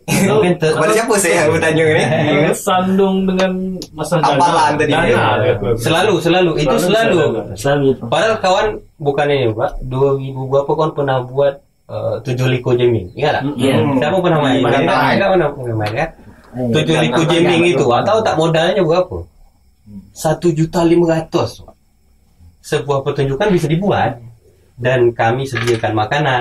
Mungkin Kepada siapa saya bertanya ini? Sandung dengan masalah Hafalan tadi. selalu itu selalu. Selalu itu. Padahal kawan bukan ini Pak, 2000 berapa kawan pernah buat 7 liko jamming. Ingat tak? Iya. Siapa pernah main? Main. Enggak pernah main kan? 7 liko jamming itu, tahu tak modalnya berapa? 1.500.000. Sebuah pertunjukan bisa dibuat dan kami sediakan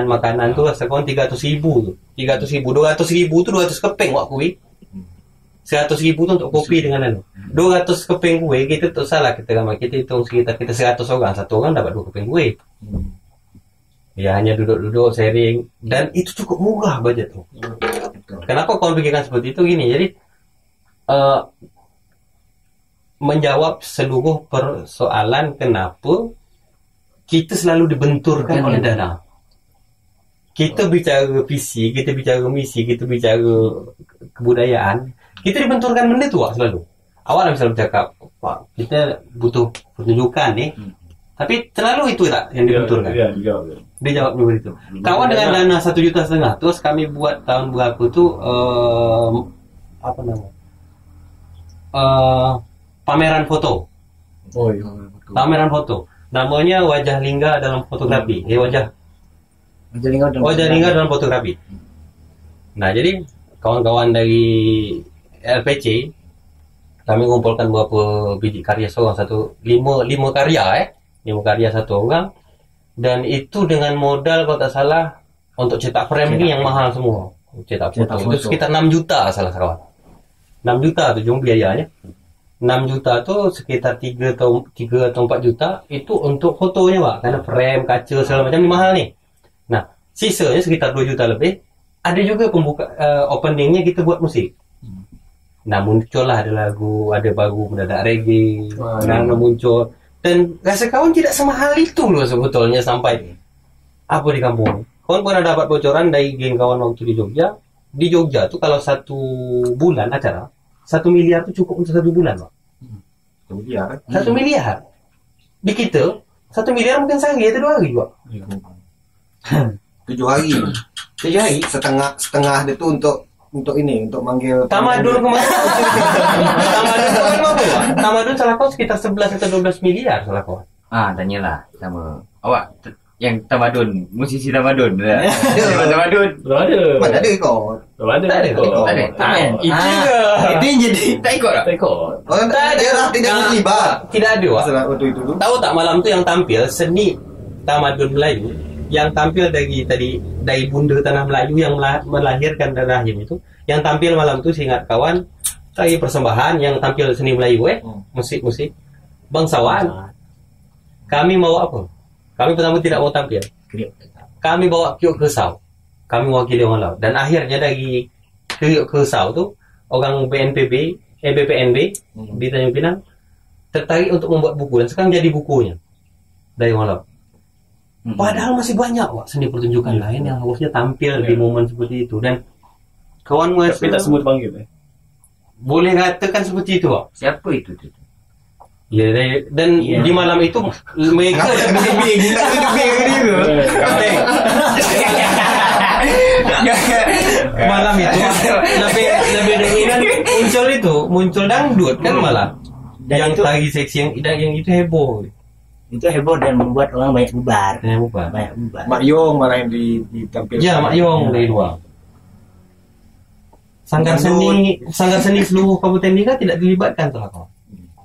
makanan tuh sekarang 300.000 tuh. 300.000, 200.000 tuh 200 keping wak kue. 100.000 tuh untuk kopi dengan anu. 200 keping kue kita tuh salah kita hitung sekitar kita 100 orang, satu orang dapat 2 keping kue. Ya hanya duduk-duduk sharing dan itu cukup murah budget tuh. Kenapa kau pikirkan seperti itu gini? Jadi menjawab seluruh persoalan kenapa kita selalu dibenturkan oleh dana. Kita bicara visi, kita bicara misi, kita bicara kebudayaan, kita dibenturkan benda tu selalu. Awal misalnya bercakap, Pak, kita butuh pertunjukan nih, tapi selalu itu tak yang dibenturkan. Iya, dijawab. Dia jawab begitu. Kawan dengan dana 1,5 juta, terus kami buat tahun berapa tu apa nama? Pameran foto. Oh iya. Pameran foto. Namanya Wajah Lingga dalam Fotografi. Wajah Lingga dalam Fotografi. Nah, jadi kawan-kawan dari LPC kami mengumpulkan beberapa biji karya seorang lima karya 5 karya satu orang, dan itu dengan modal kalau tak salah untuk cetak frame ini yang mahal semua. Cetak foto itu sekitar 6 juta salah kawan. 6 juta tu jumlah biayanya. 6 juta tu sekitar 3 atau 4 juta itu untuk fotonya Pak, karena frame, kaca segala macam ni mahal ni. Nah, sisanya sekitar 2 juta lebih. Ada juga openingnya kita buat musik. Nah, muncullah ada lagu, ada baru mendadak reggae, dan muncul. Dan rasa kawan tidak semahal itu loh sebetulnya sampai apa di kampung. Kawan pernah dapat bocoran dari geng kawan waktu di Jogja. Di Jogja tuh kalau 1 bulan acara 1 miliar tuh cukup untuk 1 bulan, Pak. 1 miliar. 1 miliar. Di kita 1 miliar mungkin sehari atau 2 hari, Pak. 7 hari. 7 hari. Setengah itu untuk ini, untuk manggil Tamadun kemarin. Tamadun kemarin apa, Pak? Tamadun salah kau sekitar 11 atau 12 miliar salah kau. Tanyalah sama awak yang tamadun, musisi tamadun. Tamadun. Belum ada. Mana ada rekod? Belum ada. Tak ada. Kok. Tak ada. Itu juga. Itu yang jadi Tak ikut tak? Rekod. Orang Tak ada. daerah tidak terlibat. Tidak ada, Pak. Masalah waktu itu tu. Tahu tak malam tu yang tampil seni tamadun Melayu yang tampil dari bunda tanah Melayu yang melahirkan dan rahim itu, yang tampil malam tu seingat kawan lagi persembahan yang tampil seni Melayu musik bangsawan. Kami mau apa? Kami pertama tidak mau tampil. Kami bawa Kiok Kesau. Kami wakili orang laut. Dan akhirnya dari Kiok Kesau tu orang BPNB di Tanjung Pinang tertarik untuk membuat buku dan sekarang jadi bukunya dari orang laut. Padahal masih banyak seni pertunjukan lain yang harusnya tampil di momen seperti itu, dan kawan Tapi tak semua dipanggil. boleh katakan seperti itu, Pak. Siapa itu? Ya, dan di malam itu mereka malam itu lebih dominan muncul dangdut kan malah. Dan Yang itu- tadi seksi yang itu heboh. itu heboh dan membuat orang banyak bubar. Banyak bubar. Mak Yong malah yang ditampilkan. Ya, Mak Yong dari luar. Sanggar seni seluruh kabupaten ini kan tidak dilibatkan telah kau.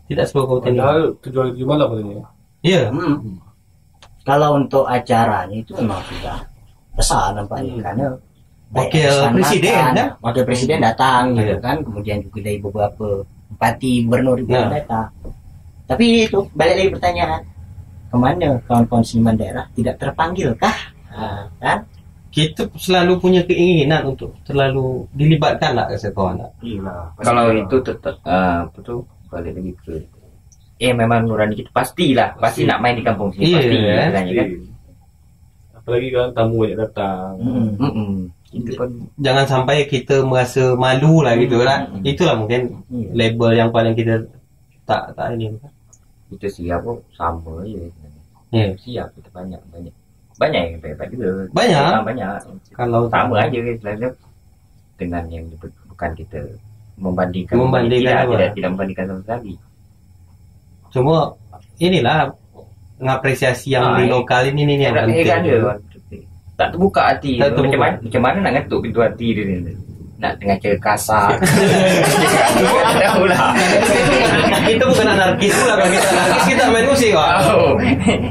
Tidak seluruh kabupaten ini. Padahal 7 hari 7 malam katanya. Iya. Kalau untuk acaranya itu memang sudah besar nampaknya karena Wakil pesan presiden, makan, kan? wakil presiden datang gitu Iya. kan, kemudian juga dari beberapa bupati gubernur juga Nah. datang. Tapi itu balik lagi pertanyaan, kemana kawan-kawan seniman daerah tidak terpanggil kah? Kan kita selalu punya keinginan untuk terlalu dilibatkan lah ke sekolah. Iya. Kalau itu tetap apa tuh balik lagi ke memang nurani kita pasti nak main di kampung sini pasti istilahnya kan. Apalagi kan tamu banyak datang. Itu pun Jangan sampai kita merasa malu lah gitu lah. Itulah mungkin label yang paling kita tak ini. kita siap kok sama aja sebenarnya. Ya. Siap kita banyak yang hebat juga. Banyak. Kalau Sama aja istilahnya dengan yang bukan kita membandingkan apa? tidak membandingkan sama sekali. Cuma inilah mengapresiasi yang di lokal ini yang penting. Tak terbuka hati. Tak terbuka. Macam mana nak ngetuk pintu hati dia ni? Nak dengan cara kasar. Tahu lah. Kita bukan anarkis pula. Kalau kita anarkis kita main musik kok.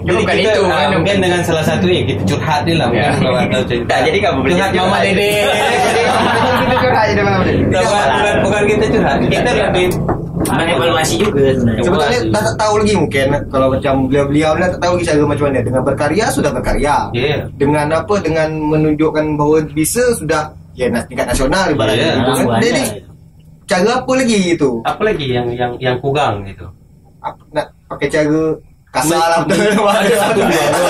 Jadi Bukan kita itu kan. mungkin dengan salah satu ni kita curhat ni lah. Mungkin kalau tahu cerita. Tak, jadi kamu boleh curhat curhat. Mama Dede. Kita curhat je dengan Bukan kita curhat. Kita lebih Evaluasi juga sebenarnya. Sebetulnya tak tahu lagi mungkin kalau macam beliau-beliau ni tak tahu lagi cara macam mana. Dengan berkarya sudah berkarya. Yeah. Dengan apa? Dengan menunjukkan bahawa bisa sudah tingkat nasional ibaratnya. Jadi cara apa lagi itu? apa lagi yang kurang gitu. Nak pakai cara kasar lah betul. Ada satu kurang ke?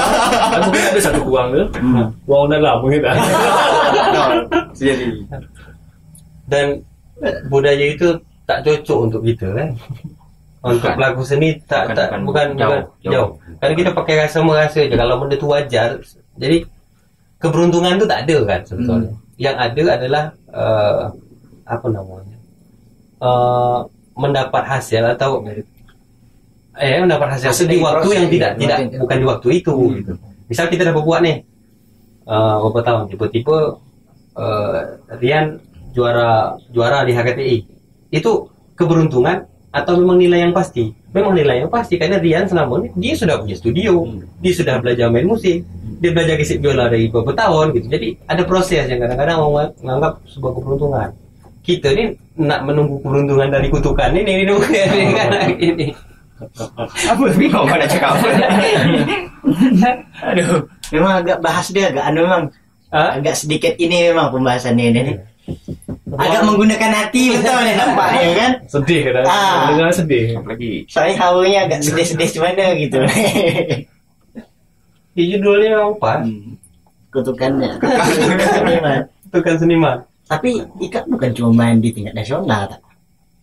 Mungkin ada satu kurang ke? Wang dalam mungkin tak. Jadi Dan budaya itu tak cocok untuk kita kan. Untuk pelaku seni bukan jauh. Karena kita pakai rasa-merasa je. Kalau benda tu wajar. Jadi keberuntungan tu tak ada kan sebetulnya. Yang ada adalah mendapat hasil atau mendapat hasil di waktu yang tidak bukan di waktu itu gitu. Misal kita dah berbuat ni berapa tahun, tiba-tiba Rian juara di HKTI. Itu keberuntungan atau memang nilai yang pasti? Memang nilai yang pasti karena Rian selama ni dia sudah punya studio, dia sudah belajar main musik, dia belajar gesek biola dari beberapa tahun gitu. Jadi ada proses yang kadang-kadang orang menganggap sebuah keberuntungan. Kita ni nak menunggu keberuntungan dari kutukan ini kan ini. Apa bingung kau nak cakap apa? Aduh, memang agak bahas dia memang agak sedikit ini memang pembahasannya ini. Agak menggunakan hati betul ni nampaknya kan. Sedih kan? Dengar sedih. Lagi Soalnya hawanya agak sedih-sedih macam mana gitu. Judulnya apa? Kutukannya. Kutukan seniman. Tapi Ika bukan cuma main di tingkat nasional tak?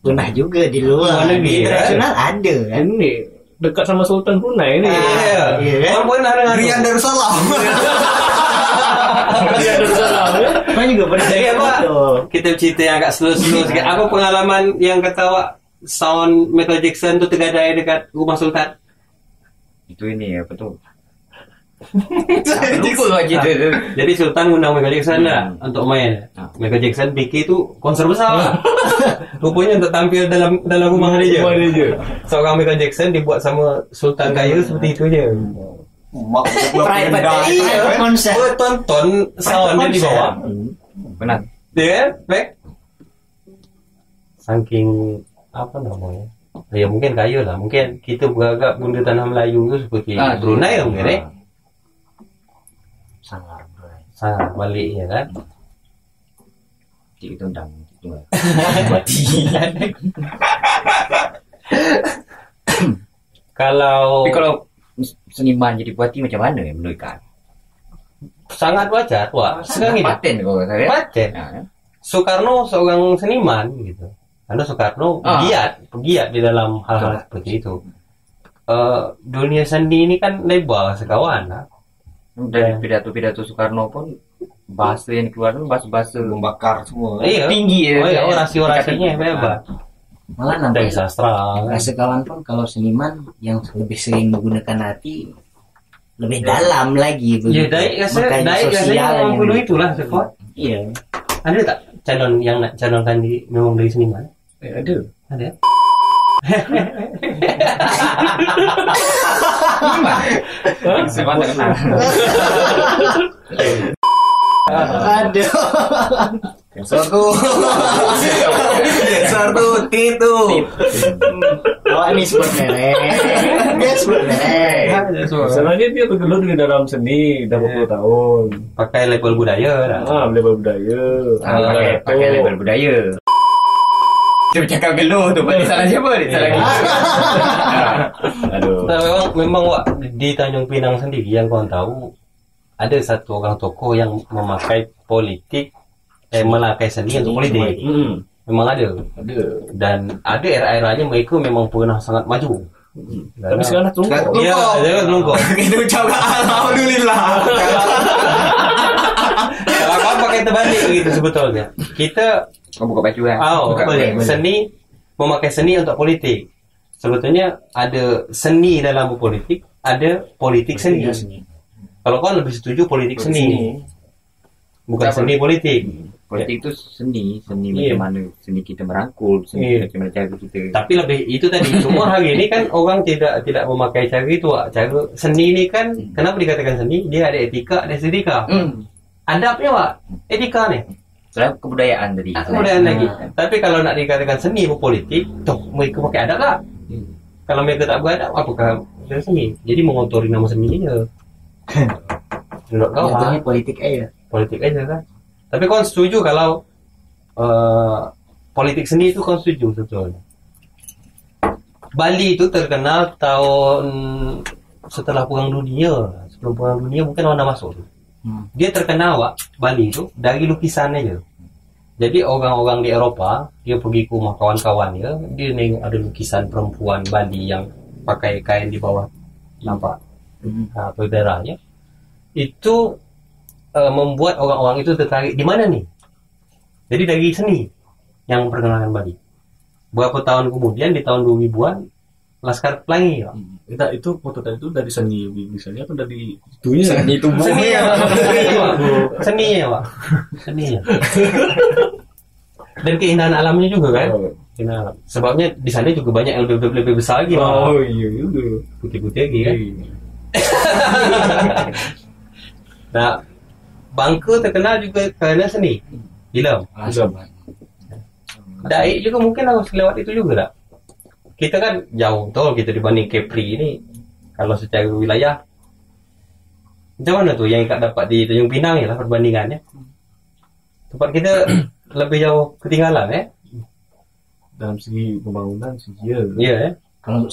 Pernah juga di luar negeri, internasional ada kan? Ini dekat sama Sultan Brunei ni. Iya kan? Orang pernah dengar Rian Darussalam. Dia ada salah ya. Mana juga pernah Jadi dengar apa? tu. Kita cerita yang agak slow-slow sikit. Apa pengalaman yang kata awak sound Michael Jackson tu tergadai dekat rumah Sultan? itu ini apa tu? Lupa aja tu. Jadi Sultan undang Michael Jackson lah untuk main. Michael Jackson fikir tu konser besar lah. Rupanya untuk tampil dalam rumah dia je. Rumah dia je. Seorang Michael Jackson dibuat sama Sultan kaya seperti itu je. Private konser. Tonton sound dia di bawah. Benar. Dia kan? Baik. Saking apa namanya? Ya mungkin kaya lah. Mungkin kita beragak bunda tanah Melayu tu seperti Brunei lah mungkin sangat balik ya kan. Kita undang itu. Kalau Tapi kalau seniman jadi buati macam mana yang menurut kau? sangat wajar wah. Sekarang ini Paten kau kata ya? paten. Soekarno seorang seniman gitu. Karena Soekarno pegiat di dalam hal-hal seperti itu. Dunia seni ini kan lebar sekawan lah. Dari pidato-pidato Soekarno pun bahasa yang keluar pun bahasa-bahasa Membakar semua. Iya, tinggi ya. oh, iya, orasi-orasinya hebat. Malah Dari nampak sastra. rasa kawan pun kalau seniman yang lebih sering menggunakan hati lebih dalam lagi Ya, daik rasanya orang dulu itulah sekot. Iya. Ada tak calon yang nak calonkan diri memang dari seniman? Ada. Ada. Sebab tak kenal. Aduh. Satu. Satu. Titu. Awak nih sebut merek. Dia sebut merek. Masalahnya dia bergelut di dalam seni udah 20 tahun. Pakai label budaya dah. Label budaya. Pakai label budaya. Dia bercakap geluh tu. Berarti salah siapa ni? Salah kita. Aduh. Memang Wak, di Tanjung Pinang sendiri yang kau tahu ada satu orang tokoh yang memakai memakai seni untuk politik. Memang ada. Dan ada era-eranya mereka memang pernah sangat maju. Tapi sekarang terungkap. Ya, dia terungkap. Kita ucapkan alhamdulillah. Kalau kau pakai terbalik gitu sebetulnya. Kita Kau buka baju kan? seni memakai seni untuk politik. Sebetulnya ada seni dalam politik, ada politik seni. Kalau kau lebih setuju politik seni, bukan seni politik. Politik itu seni macam mana seni kita merangkul, seni macam mana cara kita. Tapi lebih itu tadi. Cuma hari ini kan orang tidak memakai cara itu. Cara seni ni kan kenapa dikatakan seni? Dia ada etika, ada estetika. Adabnya Wak, etika ni. Selain kebudayaan tadi. Kebudayaan lagi. Tapi kalau nak dikatakan seni politik, toh mereka pakai adab tak? Kalau mereka tak beradab, apakah dia seni? Jadi mengotori nama seninya. Menurut kau Jatuhnya politik aja. politik aja kan. Tapi kau setuju kalau politik seni itu kau setuju sebetulnya? Bali itu terkenal tahun setelah Perang Dunia. Sebelum Perang Dunia mungkin orang dah masuk. Dia terkenal Wak, Bali itu dari lukisannya je. Jadi orang-orang di Eropah, dia pergi ke rumah kawan-kawannya, dia nengok ada lukisan perempuan Bali yang pakai kain di bawah, nampak berdarahnya. Itu membuat orang-orang itu tertarik di mana nih? Jadi dari seni yang memperkenalkan Bali. Berapa tahun kemudian di tahun 2000-an Laskar Pelangi. Entah itu foto tadi itu dari seni misalnya atau dari itunya. Seni tubuh. Seni ya, seni ya, Pak. Seni ya. Dan keindahan alamnya juga kan. Keindahan alam. Sebabnya di sana juga banyak yang lebih besar lagi. Oh iya juga. Putih-putih lagi kan. Nah, Bangka terkenal juga kerana seni. Film. Daik juga mungkin harus lewat itu juga tak? Kita kan jauh tol kita dibanding Kepri ini. Kalau secara wilayah, macam mana tu yang Kak dapat di Tanjung Pinang ya lah perbandingannya. Tempat kita lebih jauh ketinggalan Dalam segi pembangunan sih ya. Iya Kalau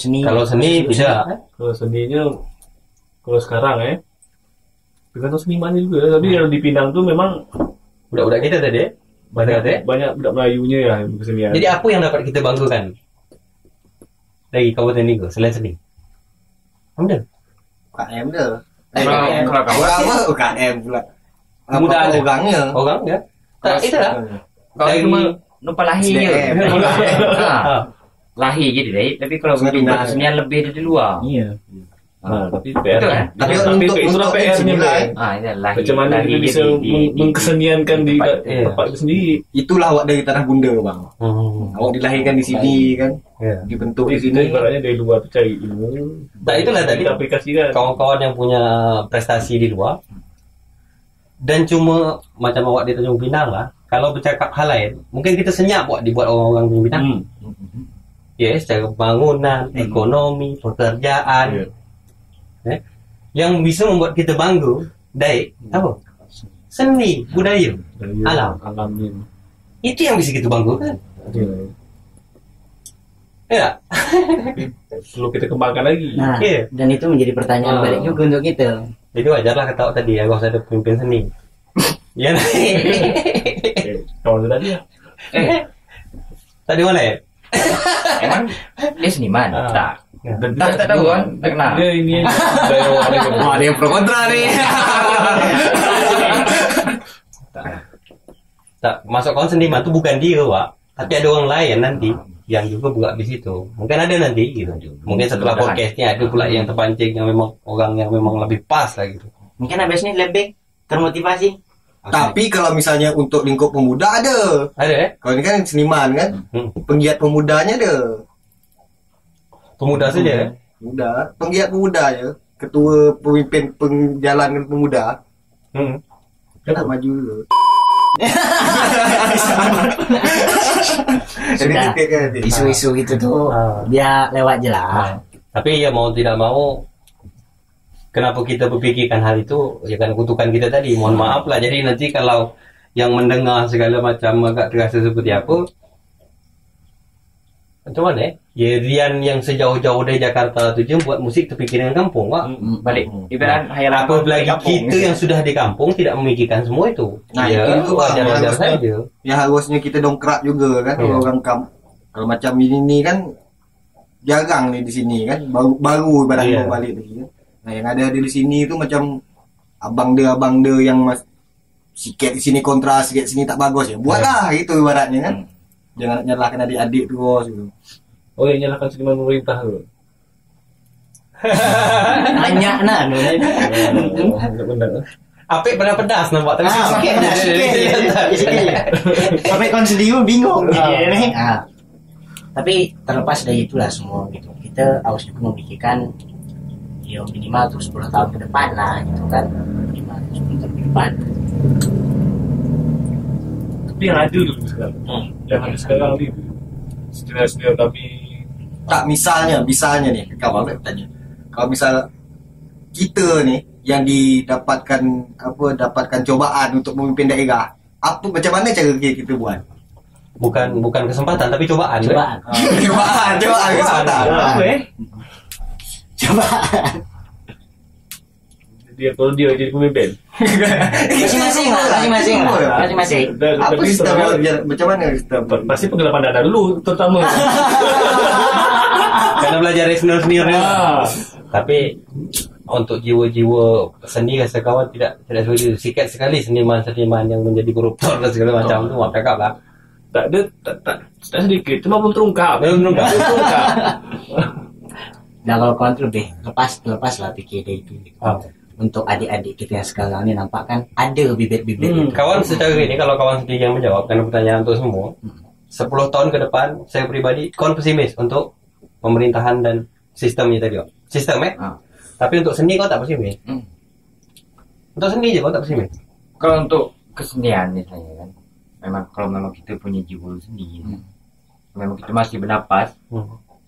seni tidak. Kalau seninya kalau sekarang tergantung senimannya juga. Tapi kalau di Pinang tuh memang Budak-budak kita tadi banyak budak Melayunya ya kesenian. Jadi apa yang dapat kita banggakan dari Kabupaten Niaga selain seni? Ada? UKM dah. Kalau kamu Apa UKM pula? Kemudahan Orangnya. Orang ya? Tak, itu lah. kalau Dari- cuma numpah lahir je. Ha. Lahir je dia, tapi kalau untuk Seniman. kesenian lebih dari luar. Iya. Tapi PR. Betul, kan? Tapi Tapi untuk itulah PR-nya. mulai, Ini lahir. Macam mana lahir kita je bisa mengkeseniankan di Iya. tempat itu sendiri. itulah awak dari tanah bunda bang. Awak dilahirkan di sini kan, Ya. dibentuk Jadi di kita sini. ibaratnya dari luar tu cari ilmu. Nah, itulah tadi. Kita aplikasikan. Kawan-kawan yang punya prestasi di luar dan cuma macam awak di Tanjung Pinang lah, kalau bercakap hal lain mungkin kita senyap buat dibuat orang-orang Tanjung Pinang. Ya, secara pembangunan, ekonomi, pekerjaan, yang bisa membuat kita bangga. Daik apa? Seni, budaya, alam. Alamnya. Itu yang bisa kita banggakan. Ya. Perlu kita kembangkan lagi. Nah, Iya. dan itu menjadi pertanyaan balik juga untuk kita. Jadi wajarlah kata awak tadi, harus ada pemimpin seni. Ya. Kawan tu tadi ya. Tadi mana ya? Emang dia seniman? Tak. Dan Tak tahu kan? Tak kenal. Dia ini budaya orang lain. Ada yang pro kontra nih. Tak, masuk kawan seniman tu bukan dia, Wak. Tapi ada orang lain nanti yang juga buka di situ. Mungkin ada nanti gitu. Mungkin setelah podcastnya ada pula yang terpancing yang memang orang yang memang lebih pas lah gitu. Mungkin abis ini lebih termotivasi. Tapi kalau misalnya untuk lingkup pemuda ada. Ada Kalau ini kan seniman kan, penggiat pemudanya ada. Pemuda saja. Muda, penggiat pemuda ya. Ketua pemimpin penjalan pemuda. Hmm. Kan nak maju dulu. Sudah isu-isu gitu tuh dia lewat je lah. Tapi ya mau tidak mau, kenapa kita berpikirkan hal itu? Ya kan kutukan kita tadi. Mohon maaf lah. Jadi nanti kalau yang mendengar segala macam agak terasa seperti apa, macam mana ya? Rian yang sejauh-jauh dari Jakarta tu je buat musik terpikiran kampung, Pak. Balik. Ibarat hayalan Apalagi kita yang sudah di kampung tidak memikirkan semua itu. Nah, Ya, itu Bang, wajar-wajar saja. Ya harusnya kita dongkrak juga kan kalau orang kalau macam ini kan jarang nih di sini kan, baru ibaratnya mau balik lagi kan. Nah, yang ada di sini itu macam abang dia yang sikit di sini kontra, sikit sini tak bagus ya. Buatlah itu ibaratnya kan. Jangan nyalahkan adik-adik terus gitu. Oh, yang nyalahkan seniman pemerintah tu. Banyak nah. Benar. Apik pedas nampak tapi Sikit. Sampai kau sendiri bingung. Tapi terlepas dari itulah semua gitu. Kita harus juga memikirkan ya minimal tuh 10 tahun ke depan lah gitu kan. Minimal 10 tahun ke depan. Tapi yang ada dulu sekarang. Yang ada sekarang ni senior kami. Tak misalnya nih kawan tanya. Kalau misal kita nih yang dapatkan cobaan untuk memimpin daerah, macam mana cara kita buat? bukan kesempatan tapi cobaan. Cobaan kesempatan. Cobaan. Kalau dia jadi pemimpin. Masing-masing. Apa sistemnya? Macam mana sistem? Pasti penggelapan dana dulu terutama. Karena belajar dari senior-senior. Tapi untuk jiwa-jiwa seni rasa kawan tidak seperti itu. Sikit sekali seniman-seniman yang menjadi koruptor dan segala macam tu cakap lah. Tak sedikit, cuma belum terungkap. Nah kalau kawan tu lebih lepas lah fikir dari itu. Untuk adik-adik kita yang sekarang ni nampak kan ada bibit-bibit. Kawan secara ini kalau kawan sendiri yang menjawab karena pertanyaan untuk semua, 10 tahun ke depan saya pribadi kawan pesimis untuk pemerintahan dan sistemnya tadi. Tapi untuk seni kau tak pesimis. Untuk seni je kau tak pesimis. Kalau untuk kesenian misalnya kan, memang kita punya jiwa seni, memang kita masih bernapas,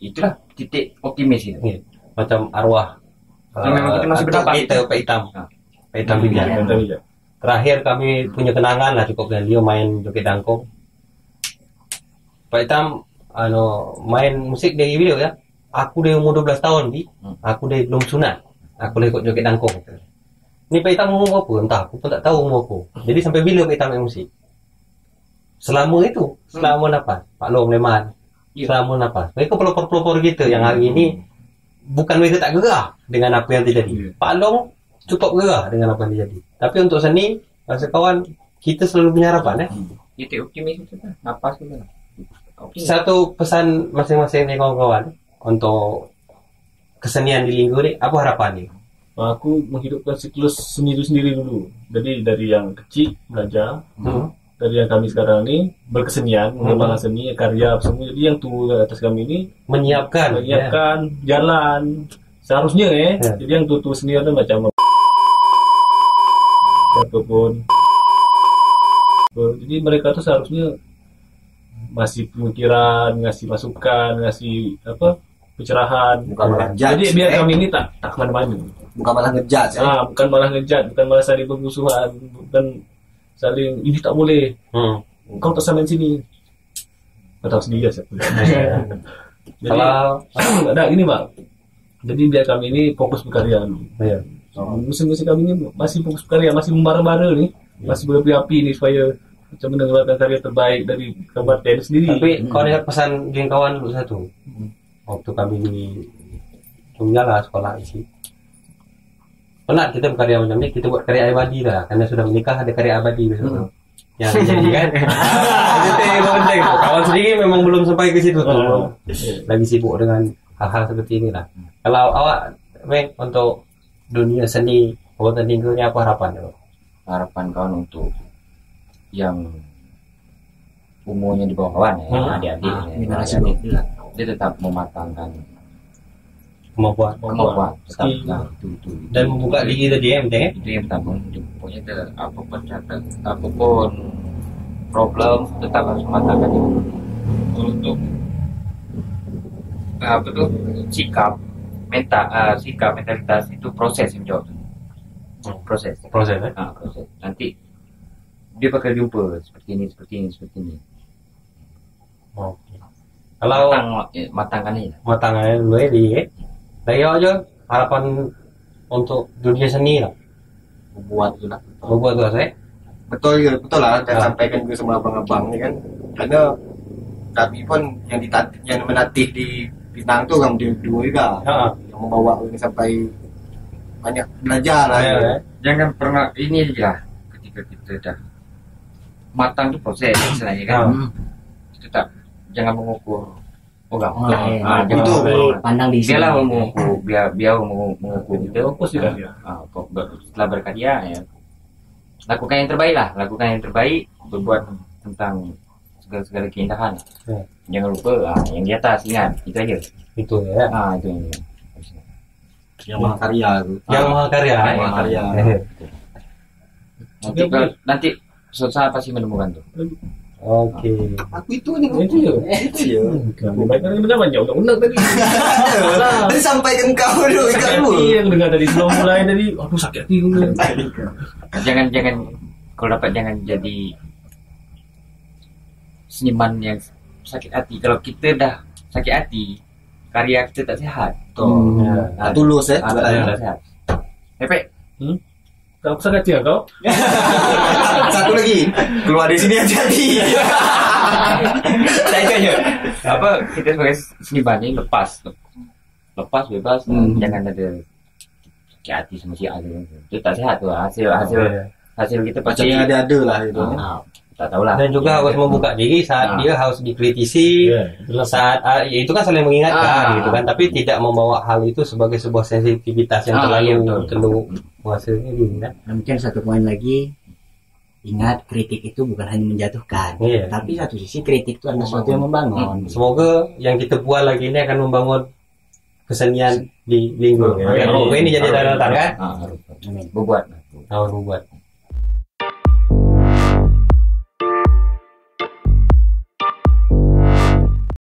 itulah titik optimis itu. Macam arwah. Memang kita masih bernapas. Pak Hitam Bibian. Terakhir kami punya kenangan lah cukup dengan dia main joget dangkong. Pak Hitam main musik dari video ya. Aku dari umur 12 tahun aku dari belum sunat. Aku dah ikut joget dangkong. Ni Pak Hitam umur berapa? Entah, aku pun tak tahu umur apa. Jadi sampai bila Pak Hitam main musik? Selama napas. Pak Long Leman. Selama napas. Mereka pelopor-pelopor kita yang hari ini bukan mereka tak gerah dengan apa yang terjadi. Pak Long cukup gerah dengan apa yang terjadi. Tapi untuk seni, rasa kawan, kita selalu punya harapan. Titik optimis itu kan. Napas tu kan. Satu pesan masing-masing ni kawan-kawan untuk kesenian di Linggo ni, apa harapan ni? Aku menghidupkan siklus seni itu sendiri dulu. Jadi dari yang kecil belajar, dari yang kami sekarang ni berkesenian, mengembangkan seni, karya semua. Jadi yang tua atas kami ni menyiapkan jalan seharusnya Jadi yang tua seni tu macam siapapun. Jadi mereka tu seharusnya masih pemikiran, ngasih masukan, ngasih pencerahan. Bukan malah judge. Jadi biar kami ini tak kemana-mana. Bukan malah ngejudge. Bukan malah ngejudge, bukan malah saling bermusuhan, bukan saling ini tak boleh. Kau tak sampai sini. Kau tahu sendiri siapa. Jadi ada gini bang. Jadi biar kami ini fokus berkarya dulu. Musim-musim kami ini masih fokus berkarya, masih membara-bara nih, masih berapi-api nih supaya macam mendengarkan karya terbaik dari kabupaten sendiri. Tapi kau lihat pesan geng kawan dulu satu. Waktu kami di Tunggal sekolah isi. Penat kita berkarya macam ni, kita buat karya abadi lah. Karena sudah menikah ada karya abadi besok. Yang jadi kan. Itu yang penting. Kawan sendiri memang belum sampai ke situ tu. Lagi sibuk dengan hal-hal seperti inilah. Kalau awak untuk dunia seni Kabupaten Linggo ni apa harapan? Harapan kawan untuk yang umurnya di bawah kawan adik-adik dia tetap mematangkan kemampuan tetap itu dan membuka diri tadi penting itu yang pertama. Pokoknya apapun problem tetap harus mematangkan itu. Untuk apa tuh sikap mentalitas itu proses yang jawab. Proses Proses proses. Nanti dia bakal jumpa seperti ini. Oke. Kalau matangkan aja. matangannya dulu ya di dari aja harapan untuk dunia seni lah. Buat itu lah. Membuat tuh saya. Betul lah, saya sampaikan ke semua abang-abang ini kan, karena kami pun yang menatih di Pinang tuh kan dua juga, yang membawa ini sampai banyak belajar lah. Jangan pernah ini aja ketika kita dah matang itu proses istilahnya kan. Kita jangan mengukur orang. Jangan pandang di sini. biarlah mengukur, biar mengukur kita. Fokus juga dia. Setelah berkarya ya, lakukan yang terbaik, berbuat tentang segala keindahan. Jangan lupa yang di atas, ingat itu aja. Itu ya. Itu Yang mahakarya itu. Yang mahakarya. Nanti suatu saat pasti menemukan tuh. Oke. Aku itu nih. Itu ya. Itu ya. Benar banyak undang tadi. Tadi sampaikan kau dulu, Yang dengar tadi sebelum mulai tadi, aduh sakit hati dulu. Jangan kalau dapat jangan jadi seniman yang sakit hati. Kalau kita dah sakit hati, karya kita tak sehat. Tulus ya. Tak sehat. Efek. Kau sakit hati kau? Satu lagi, keluar dari sini hati-hati. Saya itu aja. Kita sebagai seniman ini lepas bebas, jangan ada sakit hati sama si A. Itu tak sehat tuh. Hasil kita pasti Macam yang ada lah itu. tak tahulah. Dan juga harus membuka diri saat dia harus dikritisi, saat itu kan saling mengingatkan gitu kan, tapi tidak membawa hal itu sebagai sebuah sensitivitas yang terlalu menguasai ini kan. Mungkin satu poin lagi, ingat kritik itu bukan hanya menjatuhkan, tapi satu sisi kritik itu adalah sesuatu yang membangun. Semoga yang kita buat lagi ini akan membangun kesenian di lingkungan. Ini jadi daratan kan? Berbuat. Harus membuat.